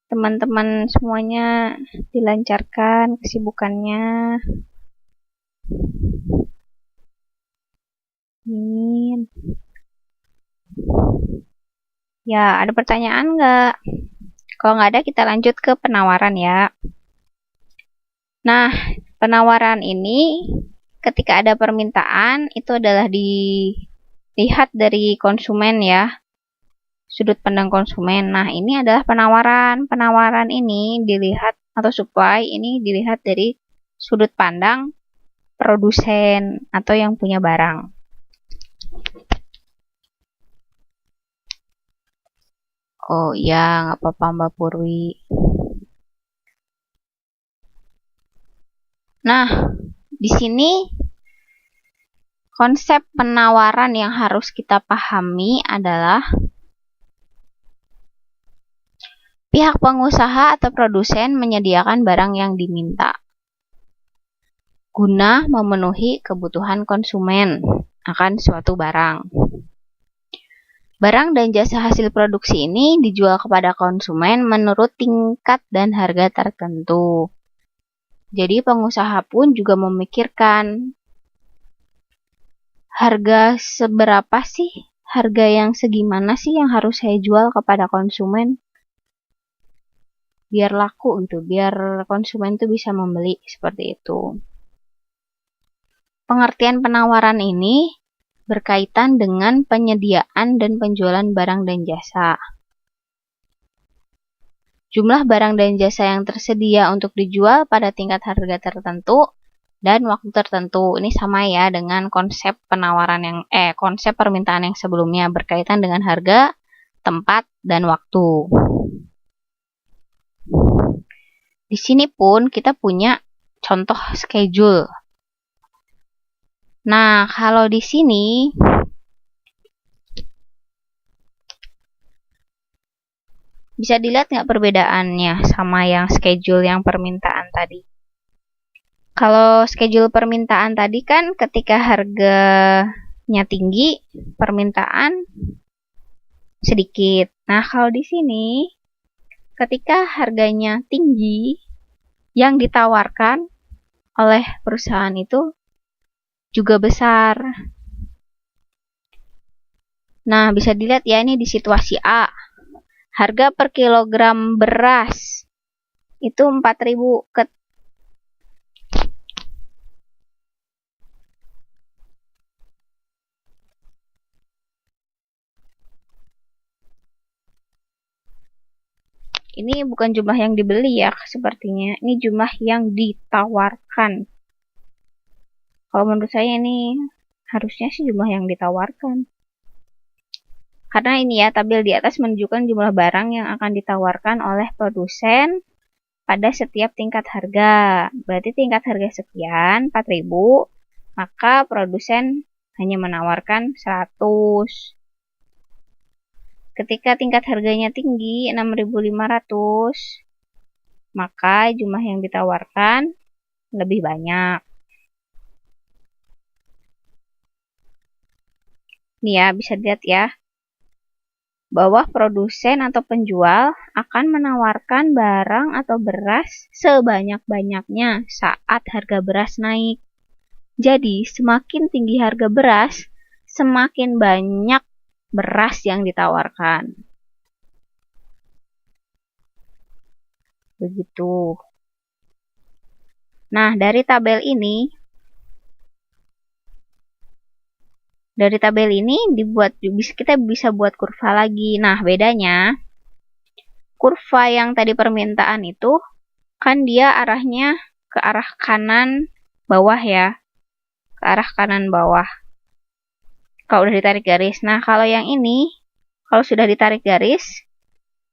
teman-teman semuanya dilancarkan kesibukannya. Amin. Ya, ada pertanyaan nggak? Kalau nggak ada, kita lanjut ke penawaran ya. Nah, penawaran ini ketika ada permintaan itu adalah dilihat dari konsumen ya, sudut pandang konsumen. Nah, ini adalah penawaran. Penawaran ini dilihat atau supply ini dilihat dari sudut pandang produsen atau yang punya barang. Oh iya, nggak apa-apa Mbak Purwi. Nah, di sini konsep penawaran yang harus kita pahami adalah pihak pengusaha atau produsen menyediakan barang yang diminta guna memenuhi kebutuhan konsumen akan suatu barang. Barang dan jasa hasil produksi ini dijual kepada konsumen menurut tingkat dan harga tertentu. Jadi pengusaha pun juga memikirkan harga seberapa sih harga yang segimana sih yang harus saya jual kepada konsumen biar laku gitu, biar konsumen itu bisa membeli seperti itu. Pengertian penawaran ini berkaitan dengan penyediaan dan penjualan barang dan jasa. Jumlah barang dan jasa yang tersedia untuk dijual pada tingkat harga tertentu dan waktu tertentu. Ini sama ya dengan konsep penawaran yang konsep permintaan yang sebelumnya berkaitan dengan harga, tempat, dan waktu. Di sini pun kita punya contoh schedule. Nah, kalau di sini bisa dilihat nggak perbedaannya sama yang schedule yang permintaan tadi? Kalau schedule permintaan tadi kan ketika harganya tinggi, permintaan sedikit. Nah, kalau di sini ketika harganya tinggi, yang ditawarkan oleh perusahaan itu juga besar. Nah, bisa dilihat ya ini di situasi A. Harga per kilogram beras itu 4.000 Ini bukan jumlah yang dibeli ya sepertinya. Ini jumlah yang ditawarkan. Kalau menurut saya ini harusnya sih jumlah yang ditawarkan. Karena ini ya tabel di atas menunjukkan jumlah barang yang akan ditawarkan oleh produsen pada setiap tingkat harga. Berarti tingkat harga sekian, 4.000, maka produsen hanya menawarkan 100. Ketika tingkat harganya tinggi, 6.500, maka jumlah yang ditawarkan lebih banyak. Nih ya, bisa dilihat ya, bahwa produsen atau penjual akan menawarkan barang atau beras sebanyak-banyaknya saat harga beras naik. Jadi, semakin tinggi harga beras, semakin banyak beras yang ditawarkan. Begitu. Nah, dari tabel ini kita bisa buat kurva lagi. Nah, bedanya kurva yang tadi permintaan itu kan dia arahnya ke arah kanan bawah ya. Ke arah kanan bawah. Kalau udah ditarik garis. Nah, kalau yang ini kalau sudah ditarik garis,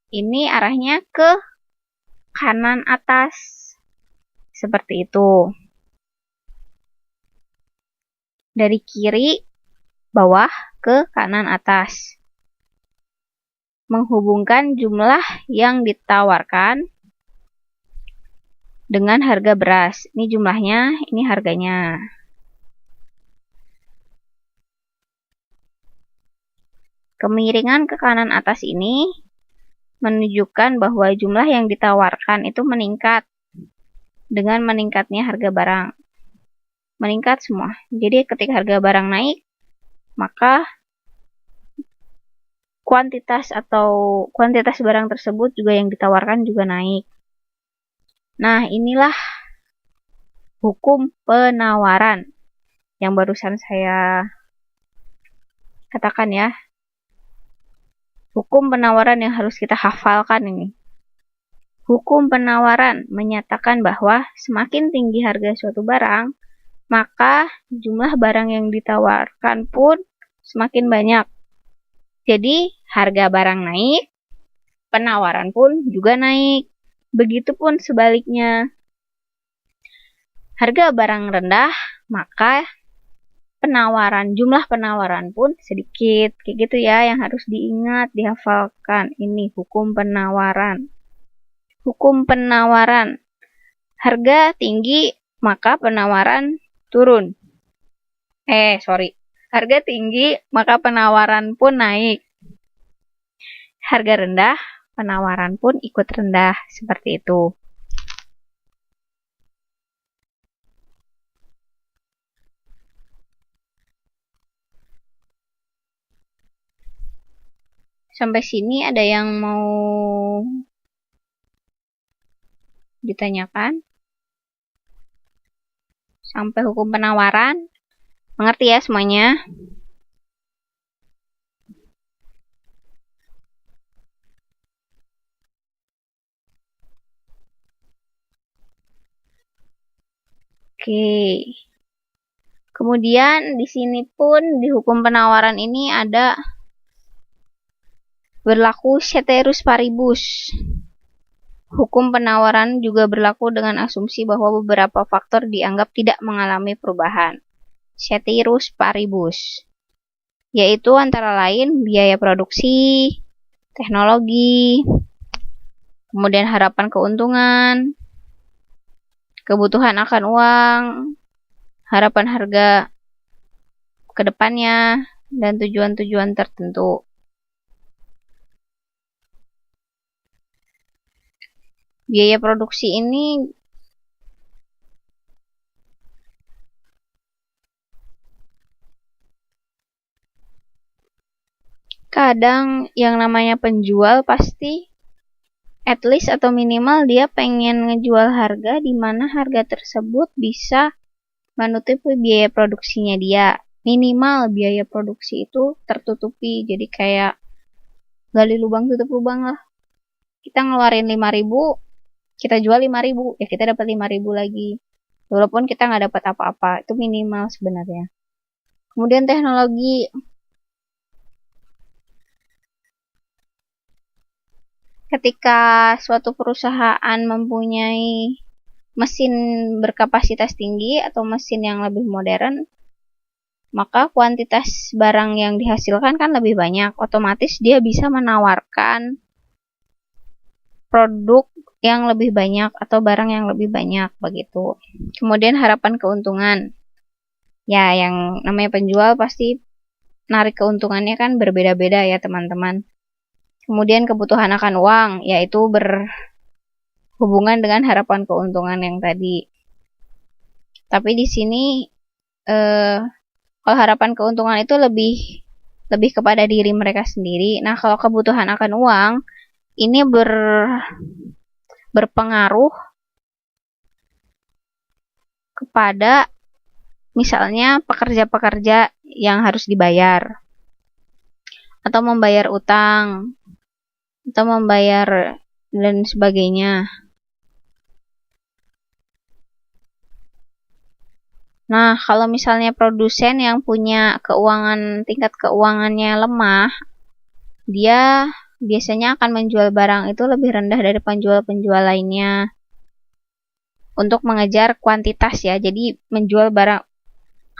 ini arahnya ke kanan atas. Seperti itu. Dari kiri bawah ke kanan atas. Menghubungkan jumlah yang ditawarkan dengan harga beras. Ini jumlahnya, ini harganya. Kemiringan ke kanan atas ini menunjukkan bahwa jumlah yang ditawarkan itu meningkat dengan meningkatnya harga barang. Meningkat semua. Jadi ketika harga barang naik, maka kuantitas barang tersebut juga yang ditawarkan juga naik. Nah, inilah hukum penawaran yang barusan saya katakan ya. Hukum penawaran yang harus kita hafalkan ini. Hukum penawaran menyatakan bahwa semakin tinggi harga suatu barang, maka jumlah barang yang ditawarkan pun semakin banyak. Jadi, harga barang naik, penawaran pun juga naik. Begitupun sebaliknya. Harga barang rendah, maka jumlah penawaran pun sedikit. Kayak gitu ya, yang harus diingat, dihafalkan. Ini hukum penawaran. Hukum penawaran. Harga tinggi, maka penawaran turun. Harga tinggi, maka penawaran pun naik. Harga rendah, penawaran pun ikut rendah. Seperti itu. Sampai sini ada yang mau ditanyakan? Sampai hukum penawaran? Mengerti ya semuanya? Oke. Kemudian di sini pun di hukum penawaran ini ada berlaku ceteris paribus. Hukum penawaran juga berlaku dengan asumsi bahwa beberapa faktor dianggap tidak mengalami perubahan. Ceteris paribus, yaitu antara lain biaya produksi, teknologi, kemudian harapan keuntungan, kebutuhan akan uang, harapan harga ke depannya, dan tujuan-tujuan tertentu. Biaya produksi ini kadang yang namanya penjual pasti at least atau minimal dia pengen ngejual harga di mana harga tersebut bisa menutupi biaya produksinya dia. Minimal biaya produksi itu tertutupi, jadi kayak gali lubang tutup lubang lah. Kita ngeluarin 5.000, kita jual 5.000, ya kita dapat 5.000 lagi. Walaupun kita nggak dapat apa-apa, itu minimal sebenarnya. Kemudian teknologi. Ketika suatu perusahaan mempunyai mesin berkapasitas tinggi atau mesin yang lebih modern, maka kuantitas barang yang dihasilkan kan lebih banyak. Otomatis dia bisa menawarkan produk yang lebih banyak atau barang yang lebih banyak begitu. Kemudian harapan keuntungan. Ya, yang namanya penjual pasti narik keuntungannya kan berbeda-beda ya teman-teman. Kemudian kebutuhan akan uang, yaitu berhubungan dengan harapan keuntungan yang tadi. Tapi di sini kalau harapan keuntungan itu lebih kepada diri mereka sendiri. Nah, kalau kebutuhan akan uang ini berpengaruh kepada misalnya pekerja-pekerja yang harus dibayar atau membayar utang atau membayar dan sebagainya. Nah, kalau misalnya produsen yang punya tingkat keuangannya lemah, dia biasanya akan menjual barang itu lebih rendah dari penjual-penjual lainnya untuk mengejar kuantitas ya. Jadi menjual barang,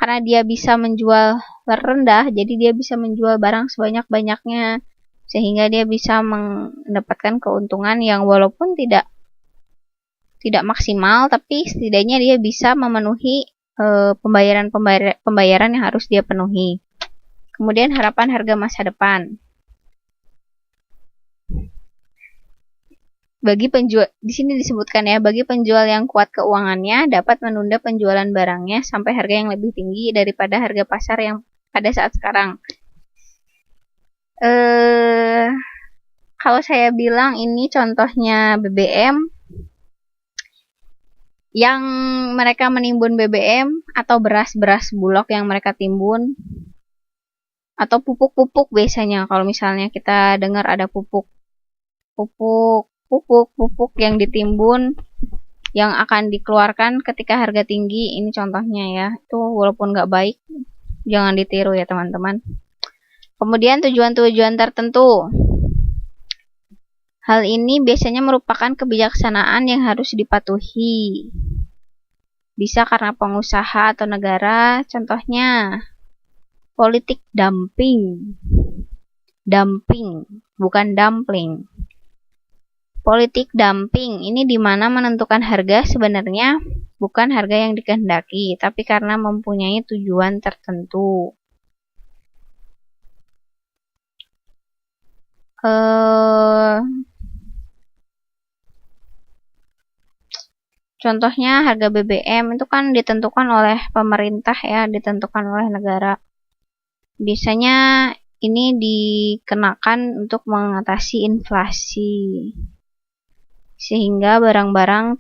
karena dia bisa menjual rendah, jadi dia bisa menjual barang sebanyak-banyaknya sehingga dia bisa mendapatkan keuntungan yang walaupun tidak maksimal, tapi setidaknya dia bisa memenuhi pembayaran yang harus dia penuhi. Kemudian harapan harga masa depan. Bagi penjual, di sini disebutkan ya, bagi penjual yang kuat keuangannya dapat menunda penjualan barangnya sampai harga yang lebih tinggi daripada harga pasar yang pada saat sekarang. Kalau saya bilang ini contohnya BBM, yang mereka menimbun BBM atau beras-beras bulog yang mereka timbun, atau pupuk-pupuk biasanya kalau misalnya kita dengar ada pupuk yang ditimbun yang akan dikeluarkan ketika harga tinggi, ini contohnya ya. Itu walaupun nggak baik, jangan ditiru ya teman-teman. Kemudian tujuan-tujuan tertentu. Hal ini biasanya merupakan kebijaksanaan yang harus dipatuhi. Bisa karena pengusaha atau negara, contohnya politik dumping. Dumping, bukan dumpling. Politik dumping ini di mana menentukan harga sebenarnya bukan harga yang dikehendaki, tapi karena mempunyai tujuan tertentu. Contohnya harga BBM itu kan ditentukan oleh pemerintah ya, ditentukan oleh negara. Biasanya ini dikenakan untuk mengatasi inflasi, sehingga barang-barang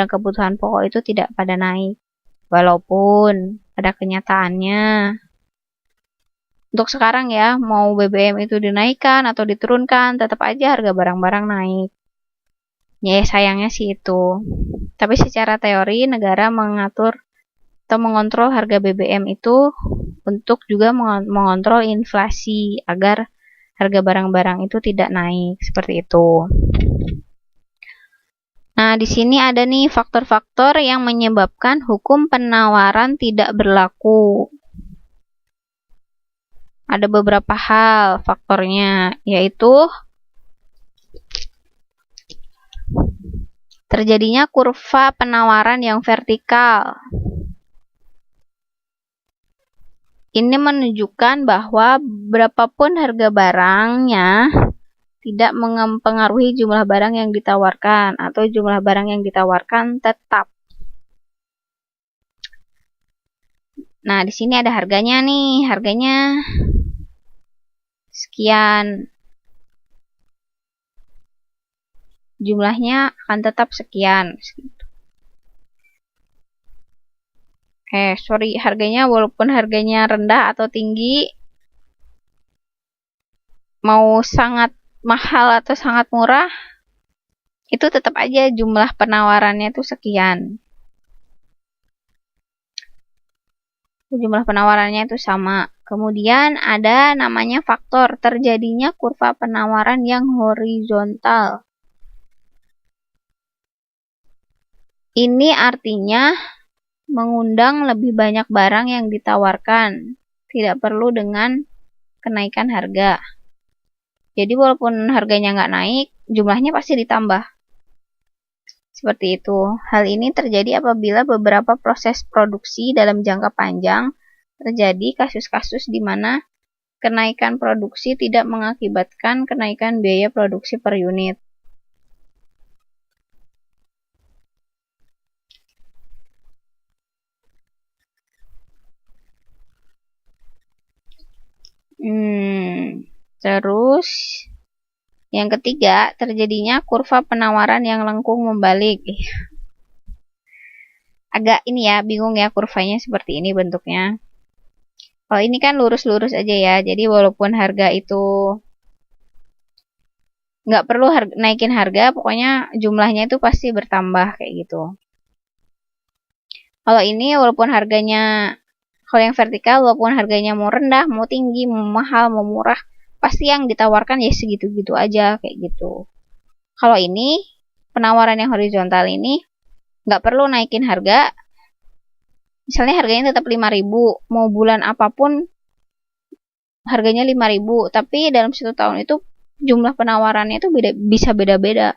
kebutuhan pokok itu tidak pada naik. Walaupun pada kenyataannya untuk sekarang ya, mau BBM itu dinaikkan atau diturunkan, tetap aja harga barang-barang naik. Ya sayangnya sih itu. Tapi secara teori negara mengatur atau mengontrol harga BBM itu untuk juga mengontrol inflasi agar harga barang-barang itu tidak naik seperti itu. Nah, di sini ada nih faktor-faktor yang menyebabkan hukum penawaran tidak berlaku. Ada beberapa hal faktornya, yaitu terjadinya kurva penawaran yang vertikal. Ini menunjukkan bahwa berapapun harga barangnya tidak mempengaruhi jumlah barang yang ditawarkan atau jumlah barang yang ditawarkan tetap. Nah, di sini ada harganya nih, harganya sekian. Jumlahnya akan tetap sekian. Harganya walaupun harganya rendah atau tinggi, mau sangat mahal atau sangat murah, itu tetap aja jumlah penawarannya itu sekian. Jumlah penawarannya itu sama. Kemudian ada namanya faktor terjadinya kurva penawaran yang horizontal. Ini artinya mengundang lebih banyak barang yang ditawarkan, tidak perlu dengan kenaikan harga. Jadi walaupun harganya nggak naik, jumlahnya pasti ditambah. Seperti itu. Hal ini terjadi apabila beberapa proses produksi dalam jangka panjang terjadi kasus-kasus di mana kenaikan produksi tidak mengakibatkan kenaikan biaya produksi per unit. Terus yang ketiga, terjadinya kurva penawaran yang lengkung membalik. Agak ini ya, bingung ya kurvanya seperti ini bentuknya. Kalau ini kan lurus-lurus aja ya, jadi walaupun harga itu nggak perlu naikin harga, pokoknya jumlahnya itu pasti bertambah kayak gitu. Kalau ini walaupun harganya, kalau yang vertikal walaupun harganya mau rendah, mau tinggi, mau mahal, mau murah, pasti yang ditawarkan ya segitu-gitu aja kayak gitu. Kalau ini penawaran yang horizontal ini nggak perlu naikin harga. Misalnya harganya tetap 5.000, mau bulan apapun harganya 5.000, tapi dalam 1 tahun itu jumlah penawarannya itu bisa beda-beda.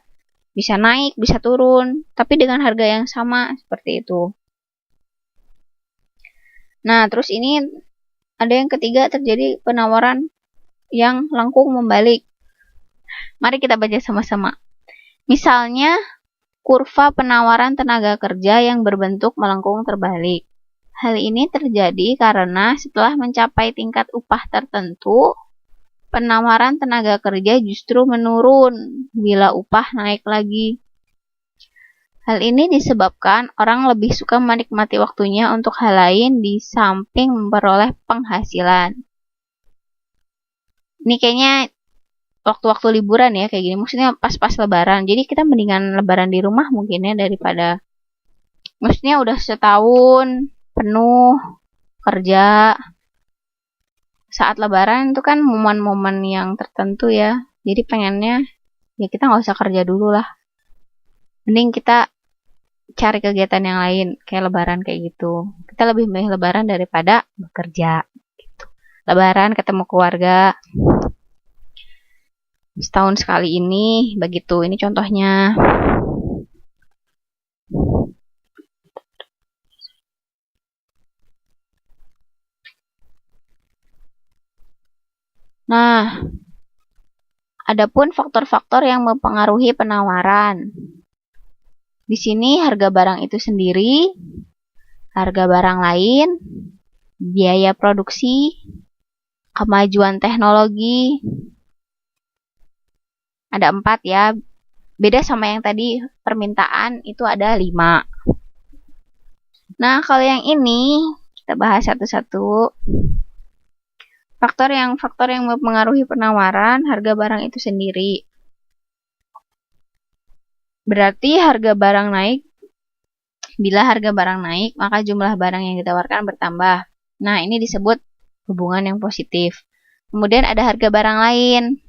Bisa naik, bisa turun, tapi dengan harga yang sama seperti itu. Nah, terus ini ada yang ketiga, terjadi penawaran yang lengkung membalik. Mari kita baca sama-sama. Misalnya, kurva penawaran tenaga kerja yang berbentuk melengkung terbalik. Hal ini terjadi karena setelah mencapai tingkat upah tertentu, penawaran tenaga kerja justru menurun bila upah naik lagi. Hal ini disebabkan orang lebih suka menikmati waktunya untuk hal lain di samping memperoleh penghasilan. Ini kayaknya waktu-waktu liburan ya kayak gini, maksudnya pas-pas lebaran. Jadi kita mendingan lebaran di rumah mungkin ya daripada, maksudnya udah setahun penuh kerja. Saat lebaran itu kan momen-momen yang tertentu ya. Jadi pengennya ya kita nggak usah kerja dulu lah. Mending kita cari kegiatan yang lain kayak lebaran kayak gitu. Kita lebih milih lebaran daripada bekerja gitu. Lebaran ketemu keluarga. Setahun sekali ini begitu. Ini contohnya. Nah, adapun faktor-faktor yang mempengaruhi penawaran. Di sini harga barang itu sendiri, harga barang lain, biaya produksi, kemajuan teknologi. Ada 4 ya. Beda sama yang tadi permintaan itu ada 5. Nah, kalau yang ini kita bahas satu-satu. Faktor yang mempengaruhi penawaran harga barang itu sendiri. Berarti harga barang naik. Bila harga barang naik, maka jumlah barang yang ditawarkan bertambah. Nah, ini disebut hubungan yang positif. Kemudian ada harga barang lain.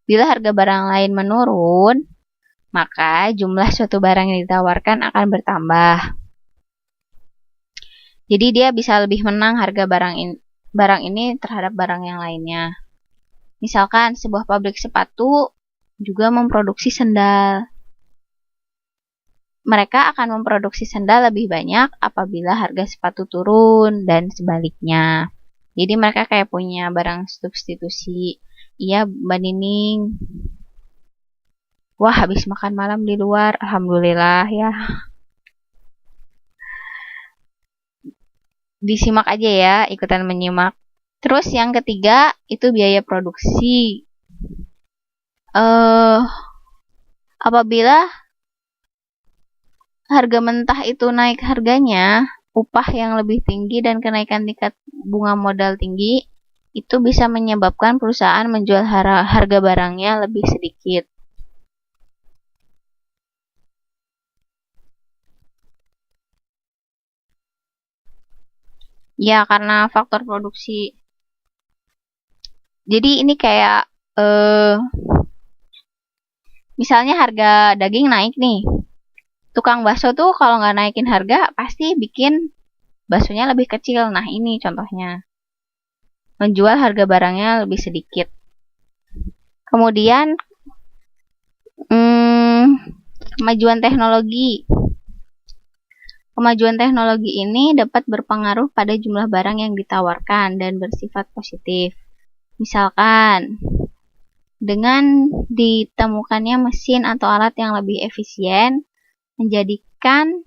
Bila harga barang lain menurun, maka jumlah suatu barang yang ditawarkan akan bertambah. Jadi dia bisa lebih menang harga barang ini terhadap barang yang lainnya. Misalkan sebuah pabrik sepatu juga memproduksi sendal. Mereka akan memproduksi sendal lebih banyak apabila harga sepatu turun dan sebaliknya. Jadi mereka kayak punya barang substitusi. Iya, Mbak Nining. Wah, habis makan malam di luar. Alhamdulillah ya. Disimak aja ya, ikutan menyimak. Terus yang ketiga itu biaya produksi. Apabila harga mentah itu naik harganya, upah yang lebih tinggi dan kenaikan tingkat bunga modal tinggi itu bisa menyebabkan perusahaan menjual harga barangnya lebih sedikit. Ya, karena faktor produksi. Jadi ini kayak misalnya harga daging naik nih. Tukang bakso tuh kalau nggak naikin harga pasti bikin baksonya lebih kecil. Nah, ini contohnya. Menjual harga barangnya lebih sedikit. Kemudian kemajuan teknologi. Kemajuan teknologi ini dapat berpengaruh pada jumlah barang yang ditawarkan dan bersifat positif. Misalkan, dengan ditemukannya mesin atau alat yang lebih efisien, menjadikan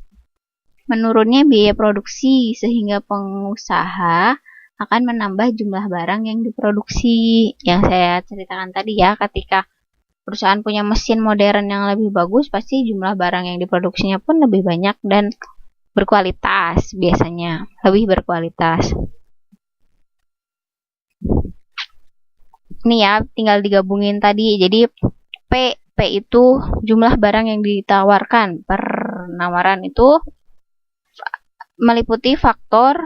menurunnya biaya produksi sehingga pengusaha akan menambah jumlah barang yang diproduksi. Yang saya ceritakan tadi ya, ketika perusahaan punya mesin modern yang lebih bagus, pasti jumlah barang yang diproduksinya pun lebih banyak dan berkualitas, biasanya lebih berkualitas. Ini ya, tinggal digabungin tadi. Jadi P itu jumlah barang yang ditawarkan. Penawaran itu meliputi faktor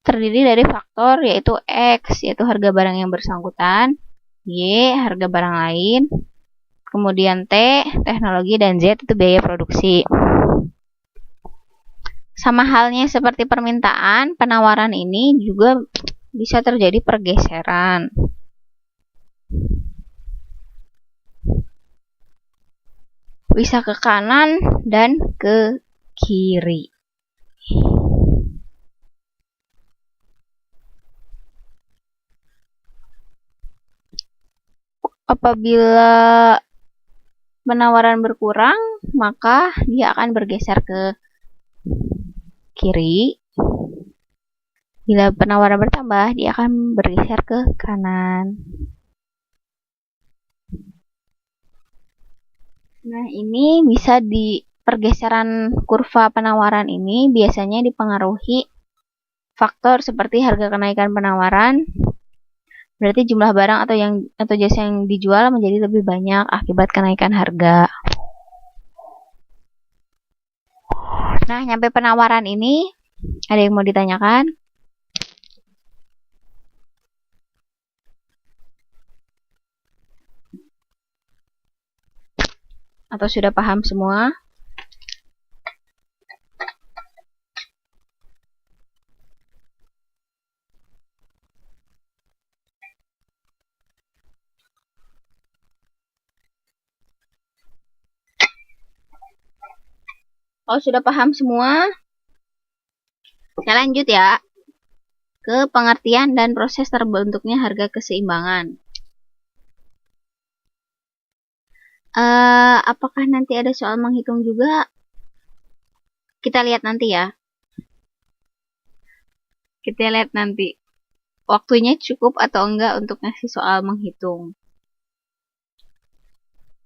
terdiri dari faktor yaitu X, yaitu harga barang yang bersangkutan, Y, harga barang lain, kemudian T, teknologi, dan Z itu biaya produksi. Sama halnya seperti permintaan, penawaran ini juga bisa terjadi pergeseran. Bisa ke kanan dan ke kiri. Apabila penawaran berkurang, maka dia akan bergeser ke kiri. Bila penawaran bertambah, dia akan bergeser ke kanan. Nah, ini bisa di pergeseran kurva penawaran ini biasanya dipengaruhi faktor seperti harga kenaikan penawaran. Berarti jumlah barang atau jasa yang dijual menjadi lebih banyak akibat kenaikan harga. Nah, nyampe penawaran ini, ada yang mau ditanyakan? Atau sudah paham semua? Kalau sudah paham semua, saya lanjut ya ke pengertian dan proses terbentuknya harga keseimbangan. Apakah nanti ada soal menghitung juga? Kita lihat nanti ya. Kita lihat nanti. waktunya cukup atau enggak untuk ngasih soal menghitung.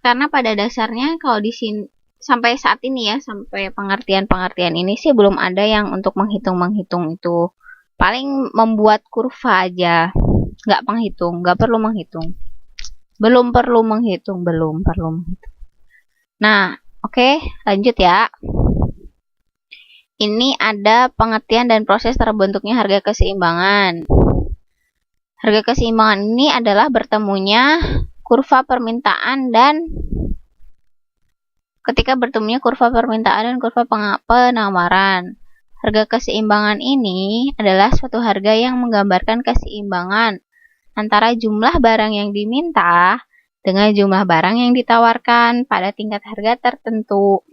Karena pada dasarnya kalau di sini sampai saat ini ya, sampai pengertian-pengertian ini sih belum ada yang untuk menghitung-menghitung itu. Paling membuat kurva aja, nggak menghitung, nggak perlu menghitung. Belum perlu menghitung. Nah, oke, lanjut ya. Ini ada pengertian dan proses terbentuknya harga keseimbangan. Harga keseimbangan ini adalah bertemunya kurva permintaan dan ketika bertemunya kurva permintaan dan kurva penawaran. Harga keseimbangan ini adalah suatu harga yang menggambarkan keseimbangan antara jumlah barang yang diminta dengan jumlah barang yang ditawarkan pada tingkat harga tertentu.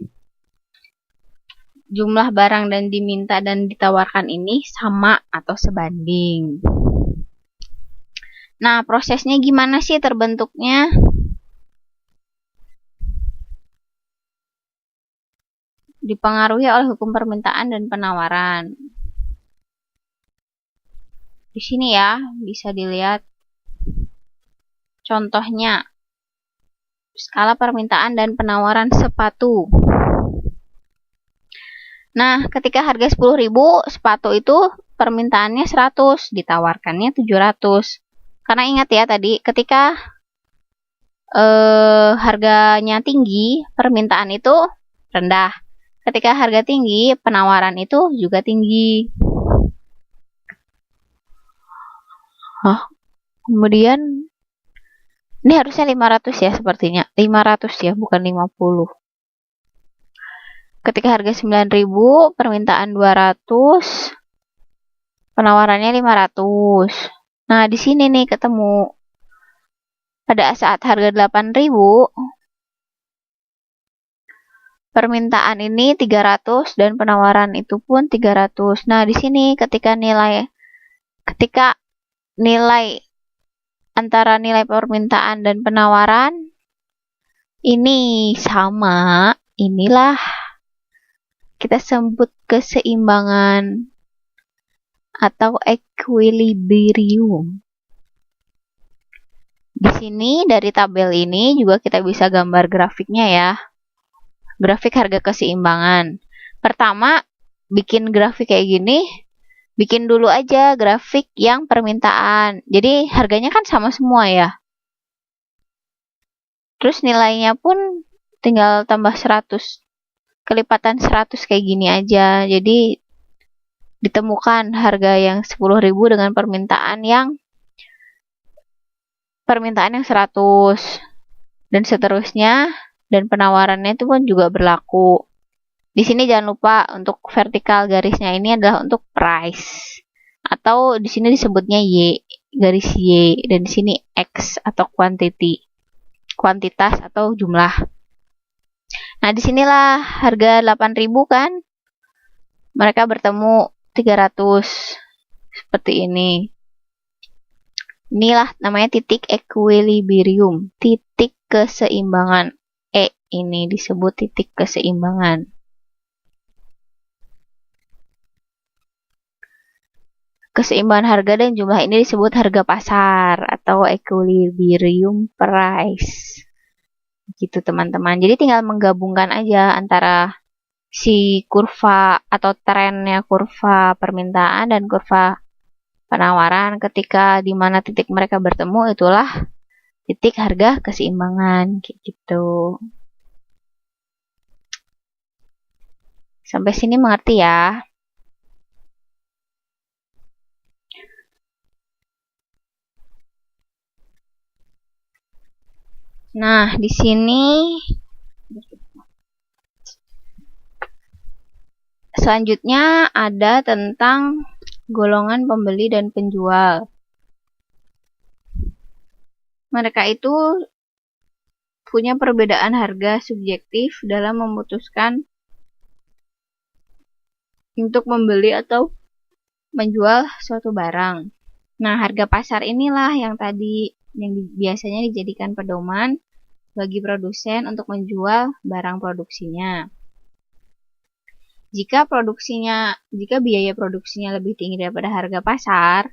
Jumlah barang dan diminta dan ditawarkan ini sama atau sebanding. Nah, prosesnya gimana sih terbentuknya? Dipengaruhi oleh hukum permintaan dan penawaran. Di sini ya, bisa dilihat contohnya. Skala permintaan dan penawaran sepatu. Nah, ketika harga 10.000, sepatu itu permintaannya 100, ditawarkannya 700. Karena ingat ya tadi, ketika harganya tinggi, permintaan itu rendah. Ketika harga tinggi, penawaran itu juga tinggi. Kemudian, ini harusnya 500 ya sepertinya. 500 ya, bukan 50. Ketika harga 9.000, permintaan 200, penawarannya 500. Nah, di sini nih ketemu. Pada saat harga 8.000, permintaan ini 300 dan penawaran itu pun 300. Nah, di sini ketika nilai antara nilai permintaan dan penawaran ini sama, inilah kita sebut keseimbangan atau equilibrium. Di sini dari tabel ini juga kita bisa gambar grafiknya ya. Grafik harga keseimbangan. Pertama, bikin grafik kayak gini, bikin dulu aja grafik yang permintaan. Jadi harganya kan sama semua ya. Terus nilainya pun tinggal tambah 100. Kelipatan 100 kayak gini aja. Jadi ditemukan harga yang 10.000 dengan permintaan yang 100 dan seterusnya, dan penawarannya itu pun juga berlaku. Di sini jangan lupa untuk vertikal garisnya ini adalah untuk price, atau di sini disebutnya Y, garis Y, dan di sini X atau quantity, kuantitas atau jumlah. Nah, disinilah harga 8.000 kan, mereka bertemu 300 seperti ini. Inilah namanya titik equilibrium, titik keseimbangan. Ini disebut titik keseimbangan. Keseimbangan harga dan jumlah ini disebut harga pasar atau equilibrium price. Gitu teman-teman. Jadi tinggal menggabungkan aja antara si kurva atau trennya kurva permintaan dan kurva penawaran. Ketika di mana titik mereka bertemu, itulah titik harga keseimbangan kayak gitu. Sampai sini mengerti ya? Nah, di sini selanjutnya ada tentang golongan pembeli dan penjual. Mereka itu punya perbedaan harga subjektif dalam memutuskan untuk membeli atau menjual suatu barang. Nah, harga pasar inilah yang biasanya dijadikan pedoman bagi produsen untuk menjual barang produksinya. Jika biaya produksinya lebih tinggi daripada harga pasar,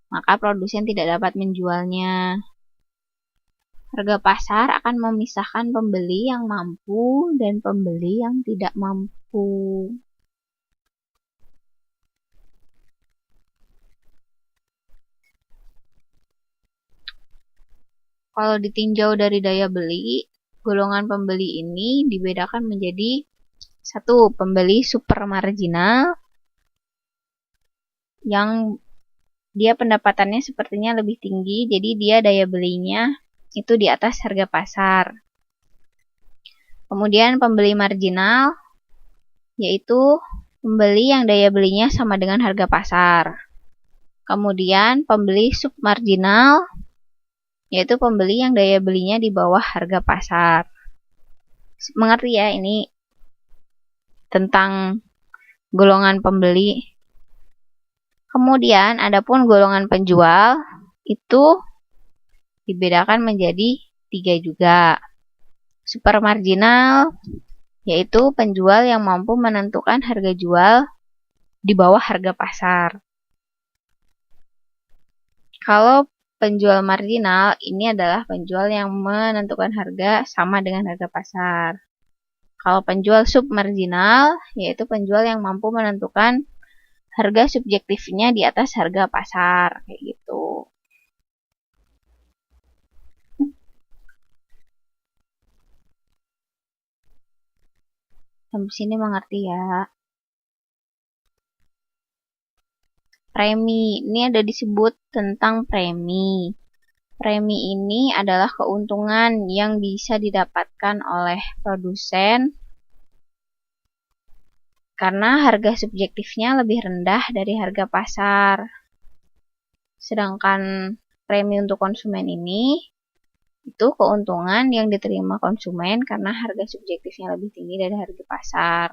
maka produsen tidak dapat menjualnya. Harga pasar akan memisahkan pembeli yang mampu dan pembeli yang tidak mampu. Kalau ditinjau dari daya beli, golongan pembeli ini dibedakan menjadi satu, pembeli super marginal yang dia pendapatannya sepertinya lebih tinggi, jadi dia daya belinya itu di atas harga pasar. Kemudian pembeli marginal, yaitu pembeli yang daya belinya sama dengan harga pasar. Kemudian pembeli submarginal, yaitu pembeli yang daya belinya di bawah harga pasar. Mengerti ya, ini tentang golongan pembeli. Kemudian adapun golongan penjual itu dibedakan menjadi 3 juga. Super marginal, yaitu penjual yang mampu menentukan harga jual di bawah harga pasar. Kalau penjual marginal, ini adalah penjual yang menentukan harga sama dengan harga pasar. Kalau penjual submarginal, yaitu penjual yang mampu menentukan harga subjektifnya di atas harga pasar, kayak gitu. Sampai sini mengerti ya? Premi, ini ada disebut tentang premi. Premi ini adalah keuntungan yang bisa didapatkan oleh produsen karena harga subjektifnya lebih rendah dari harga pasar. Sedangkan premi untuk konsumen ini itu keuntungan yang diterima konsumen karena harga subjektifnya lebih tinggi dari harga pasar.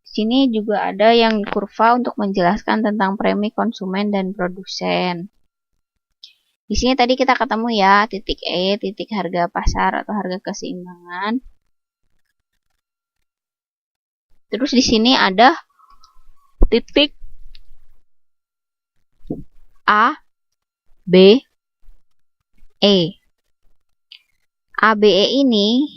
Di sini juga ada yang kurva untuk menjelaskan tentang premi konsumen dan produsen. Di sini tadi kita ketemu ya, titik E, titik harga pasar atau harga keseimbangan. Terus di sini ada titik A, B, E. A, B, E ini,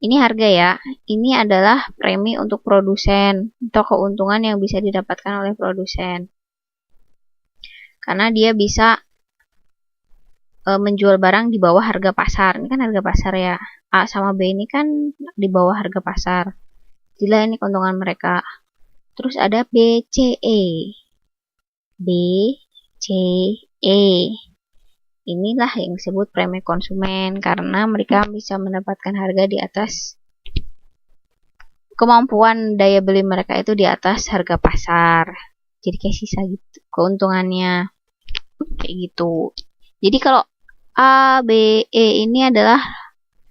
ini harga ya. Ini adalah premi untuk produsen atau keuntungan yang bisa didapatkan oleh produsen. Karena dia bisa menjual barang di bawah harga pasar. Ini kan harga pasar ya. A sama B ini kan di bawah harga pasar. Jadi ini keuntungan mereka. Terus ada B, C, E. B, C, E. Inilah yang disebut premi konsumen karena mereka bisa mendapatkan harga di atas kemampuan daya beli mereka itu di atas harga pasar. Jadi kayak sisa gitu keuntungannya. Kayak gitu. Jadi kalau A, B, E ini adalah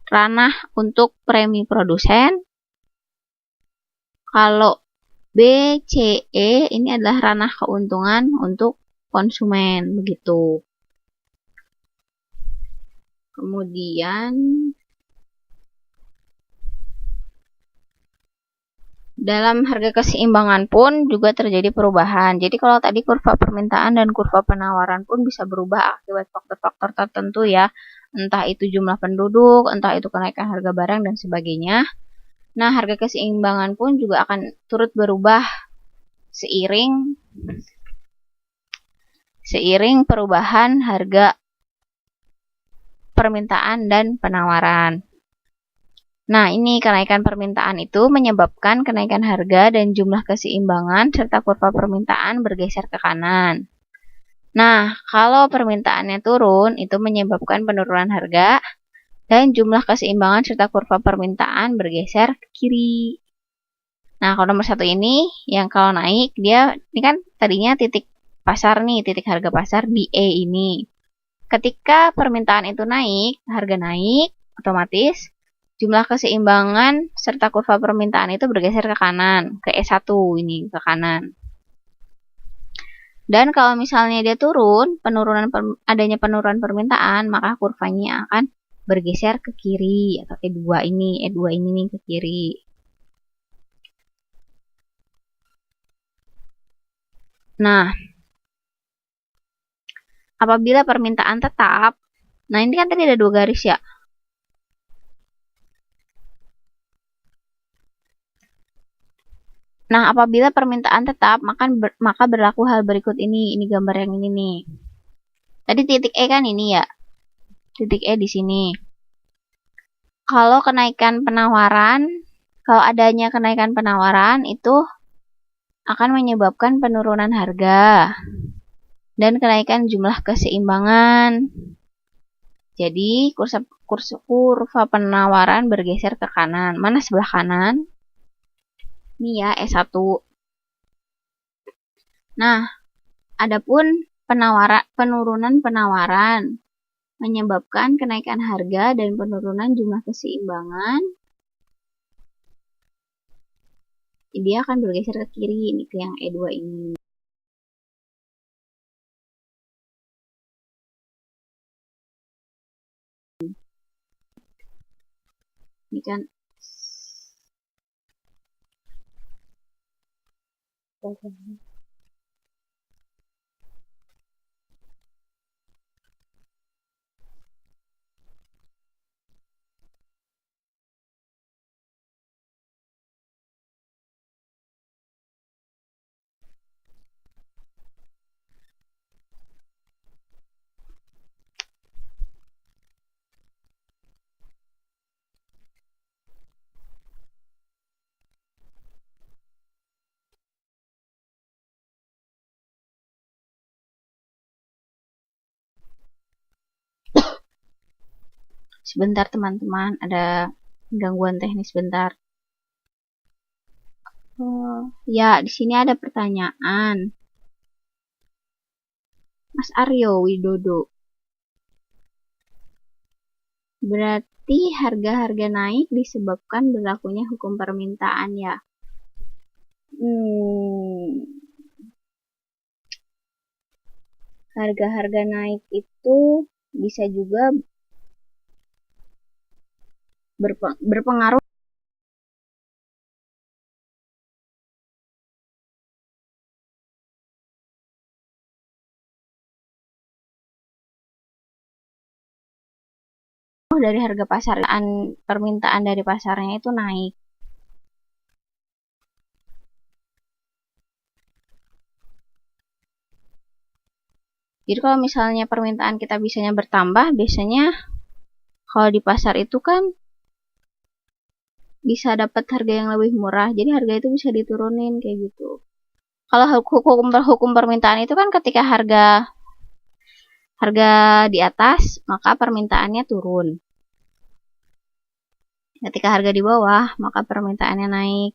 ranah untuk premi produsen. Kalau B, C, E ini adalah ranah keuntungan untuk konsumen, begitu. Kemudian dalam harga keseimbangan pun juga terjadi perubahan. Jadi kalau tadi kurva permintaan dan kurva penawaran pun bisa berubah akibat faktor-faktor tertentu ya. Entah itu jumlah penduduk, entah itu kenaikan harga barang dan sebagainya. Nah, harga keseimbangan pun juga akan turut berubah seiring perubahan harga permintaan dan penawaran. Nah, ini kenaikan permintaan itu menyebabkan kenaikan harga dan jumlah keseimbangan serta kurva permintaan bergeser ke kanan. Nah, kalau permintaannya turun, itu menyebabkan penurunan harga dan jumlah keseimbangan serta kurva permintaan bergeser ke kiri. Nah, kalau nomor 1 ini, yang kalau naik, ini kan tadinya titik pasar nih, titik harga pasar di E ini. Ketika permintaan itu naik, harga naik, otomatis jumlah keseimbangan serta kurva permintaan itu bergeser ke kanan, ke E1 ini, ke kanan. Dan kalau misalnya dia turun, adanya penurunan permintaan, maka kurvanya akan bergeser ke kiri, atau E2 ini nih ke kiri. Nah, apabila permintaan tetap, nah ini kan tadi ada 2 garis ya. Nah, apabila permintaan tetap, maka berlaku hal berikut ini. Ini gambar yang ini nih. Tadi titik E kan ini ya. Titik E di sini. Kalau adanya kenaikan penawaran itu akan menyebabkan penurunan harga dan kenaikan jumlah keseimbangan. Jadi, kurva penawaran bergeser ke kanan. Mana sebelah kanan? Ini ya, E1. Nah, adapun penurunan penawaran menyebabkan kenaikan harga dan penurunan jumlah keseimbangan, dia akan bergeser ke kiri, ini ke yang E2 ini. Ini kan sebentar teman-teman, ada gangguan teknis bentar. Ya, di sini ada pertanyaan. Mas Aryo Widodo. Berarti harga-harga naik disebabkan berlakunya hukum permintaan ya? Harga-harga naik itu bisa juga berpengaruh dari harga pasar, permintaan dari pasarnya itu naik. Jadi kalau misalnya permintaan kita bisanya bertambah, biasanya kalau di pasar itu kan bisa dapat harga yang lebih murah. Jadi harga itu bisa diturunin kayak gitu. Kalau hukum permintaan itu kan ketika harga di atas, maka permintaannya turun. Ketika harga di bawah, maka permintaannya naik.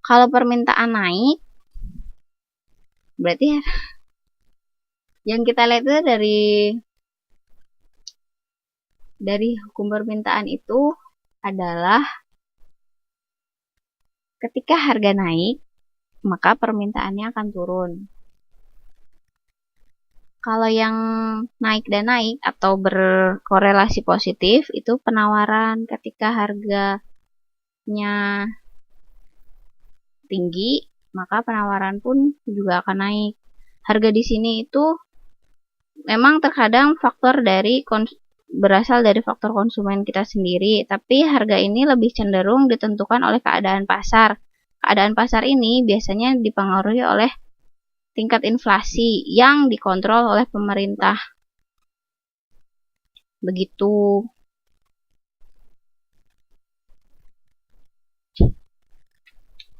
Kalau permintaan naik, berarti yang kita lihat itu dari hukum permintaan itu adalah ketika harga naik, maka permintaannya akan turun. Kalau yang naik dan naik atau berkorelasi positif itu penawaran. Ketika harganya tinggi, maka penawaran pun juga akan naik. Harga di sini itu memang terkadang berasal dari faktor konsumen kita sendiri, tapi harga ini lebih cenderung ditentukan oleh keadaan pasar. Keadaan pasar ini biasanya dipengaruhi oleh tingkat inflasi yang dikontrol oleh pemerintah. Begitu.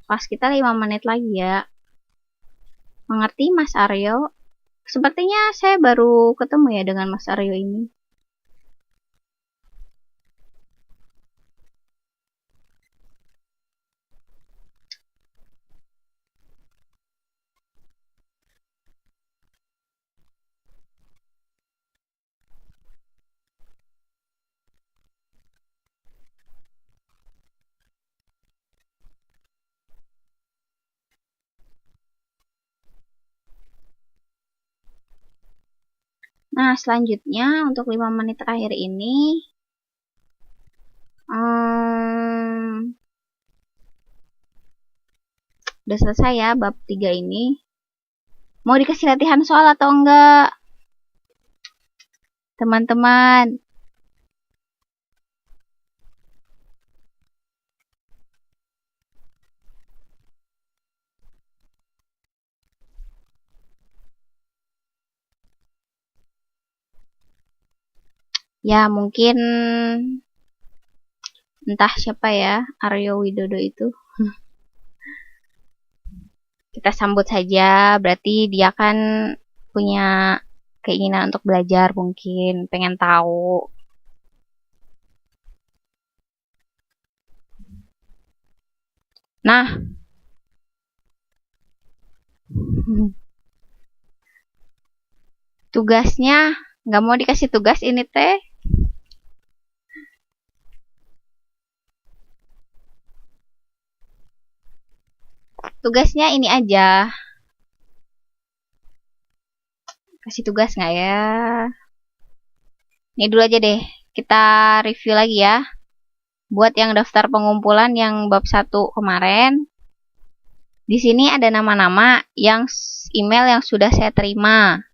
Pas kita 5 menit lagi ya. Mengerti Mas Aryo? Sepertinya saya baru ketemu ya dengan Mas Aryo ini. Nah, selanjutnya untuk 5 menit terakhir ini Udah selesai ya bab 3 ini. Mau dikasih latihan soal atau enggak? Teman-teman. Ya, mungkin entah siapa ya, Aryo Widodo itu. Kita sambut saja, berarti dia kan punya keinginan untuk belajar mungkin, pengen tahu. Nah, tugasnya nggak mau dikasih tugas ini teh. Tugasnya ini aja. Kasih tugas nggak ya? Ini dulu aja deh. Kita review lagi ya. Buat yang daftar pengumpulan yang bab 1 kemarin. Di sini ada nama-nama yang email yang sudah saya terima.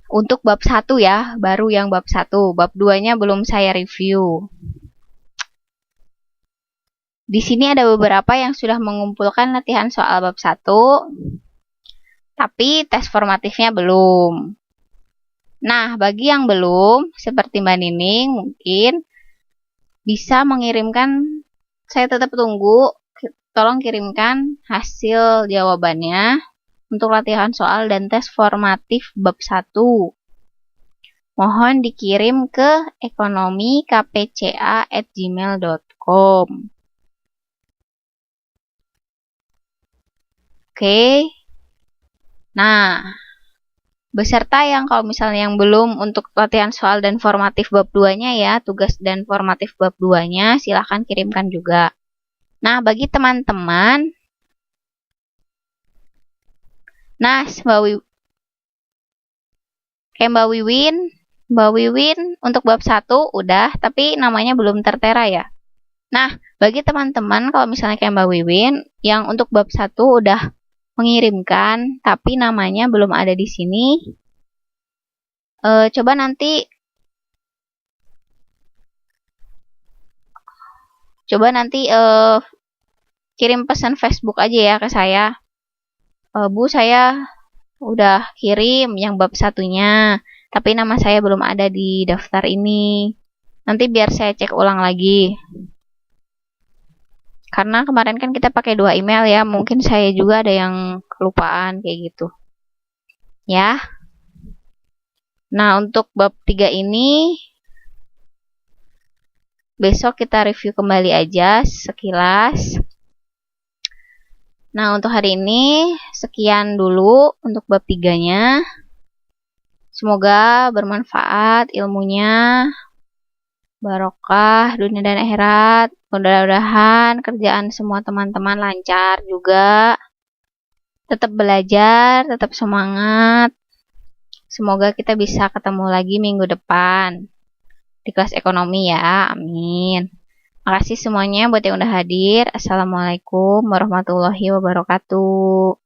Untuk bab 1 ya, baru yang bab 1. Bab 2-nya belum saya review. Di sini ada beberapa yang sudah mengumpulkan latihan soal bab 1, tapi tes formatifnya belum. Nah, bagi yang belum, seperti Mbak Nining, mungkin bisa mengirimkan, saya tetap tunggu, tolong kirimkan hasil jawabannya untuk latihan soal dan tes formatif bab 1. Mohon dikirim ke ekonomikpca@gmail.com. Oke. Nah, beserta yang kalau misalnya yang belum untuk latihan soal dan formatif bab 2-nya ya, tugas dan formatif bab 2-nya silahkan kirimkan juga. Nah, bagi teman-teman, nah Mbak Wiwin untuk bab 1 udah, tapi namanya belum tertera ya. Nah, bagi teman-teman kalau misalnya kayak Mbak Wiwin yang untuk bab 1 udah mengirimkan tapi namanya belum ada di sini, coba nanti kirim pesan Facebook aja ya ke saya. Bu, saya udah kirim yang bab 1-nya, tapi nama saya belum ada di daftar ini. Nanti biar saya cek ulang lagi. Karena kemarin kan kita pakai 2 email ya, mungkin saya juga ada yang kelupaan kayak gitu. Ya. Nah, untuk bab 3 ini besok kita review kembali aja sekilas. Nah, untuk hari ini sekian dulu untuk bab 3-nya. Semoga bermanfaat ilmunya, barokah dunia dan akhirat. Mudah-mudahan kerjaan semua teman-teman lancar juga. Tetap belajar, tetap semangat. Semoga kita bisa ketemu lagi minggu depan di kelas ekonomi ya. Amin. Makasih semuanya buat yang udah hadir. Assalamualaikum warahmatullahi wabarakatuh.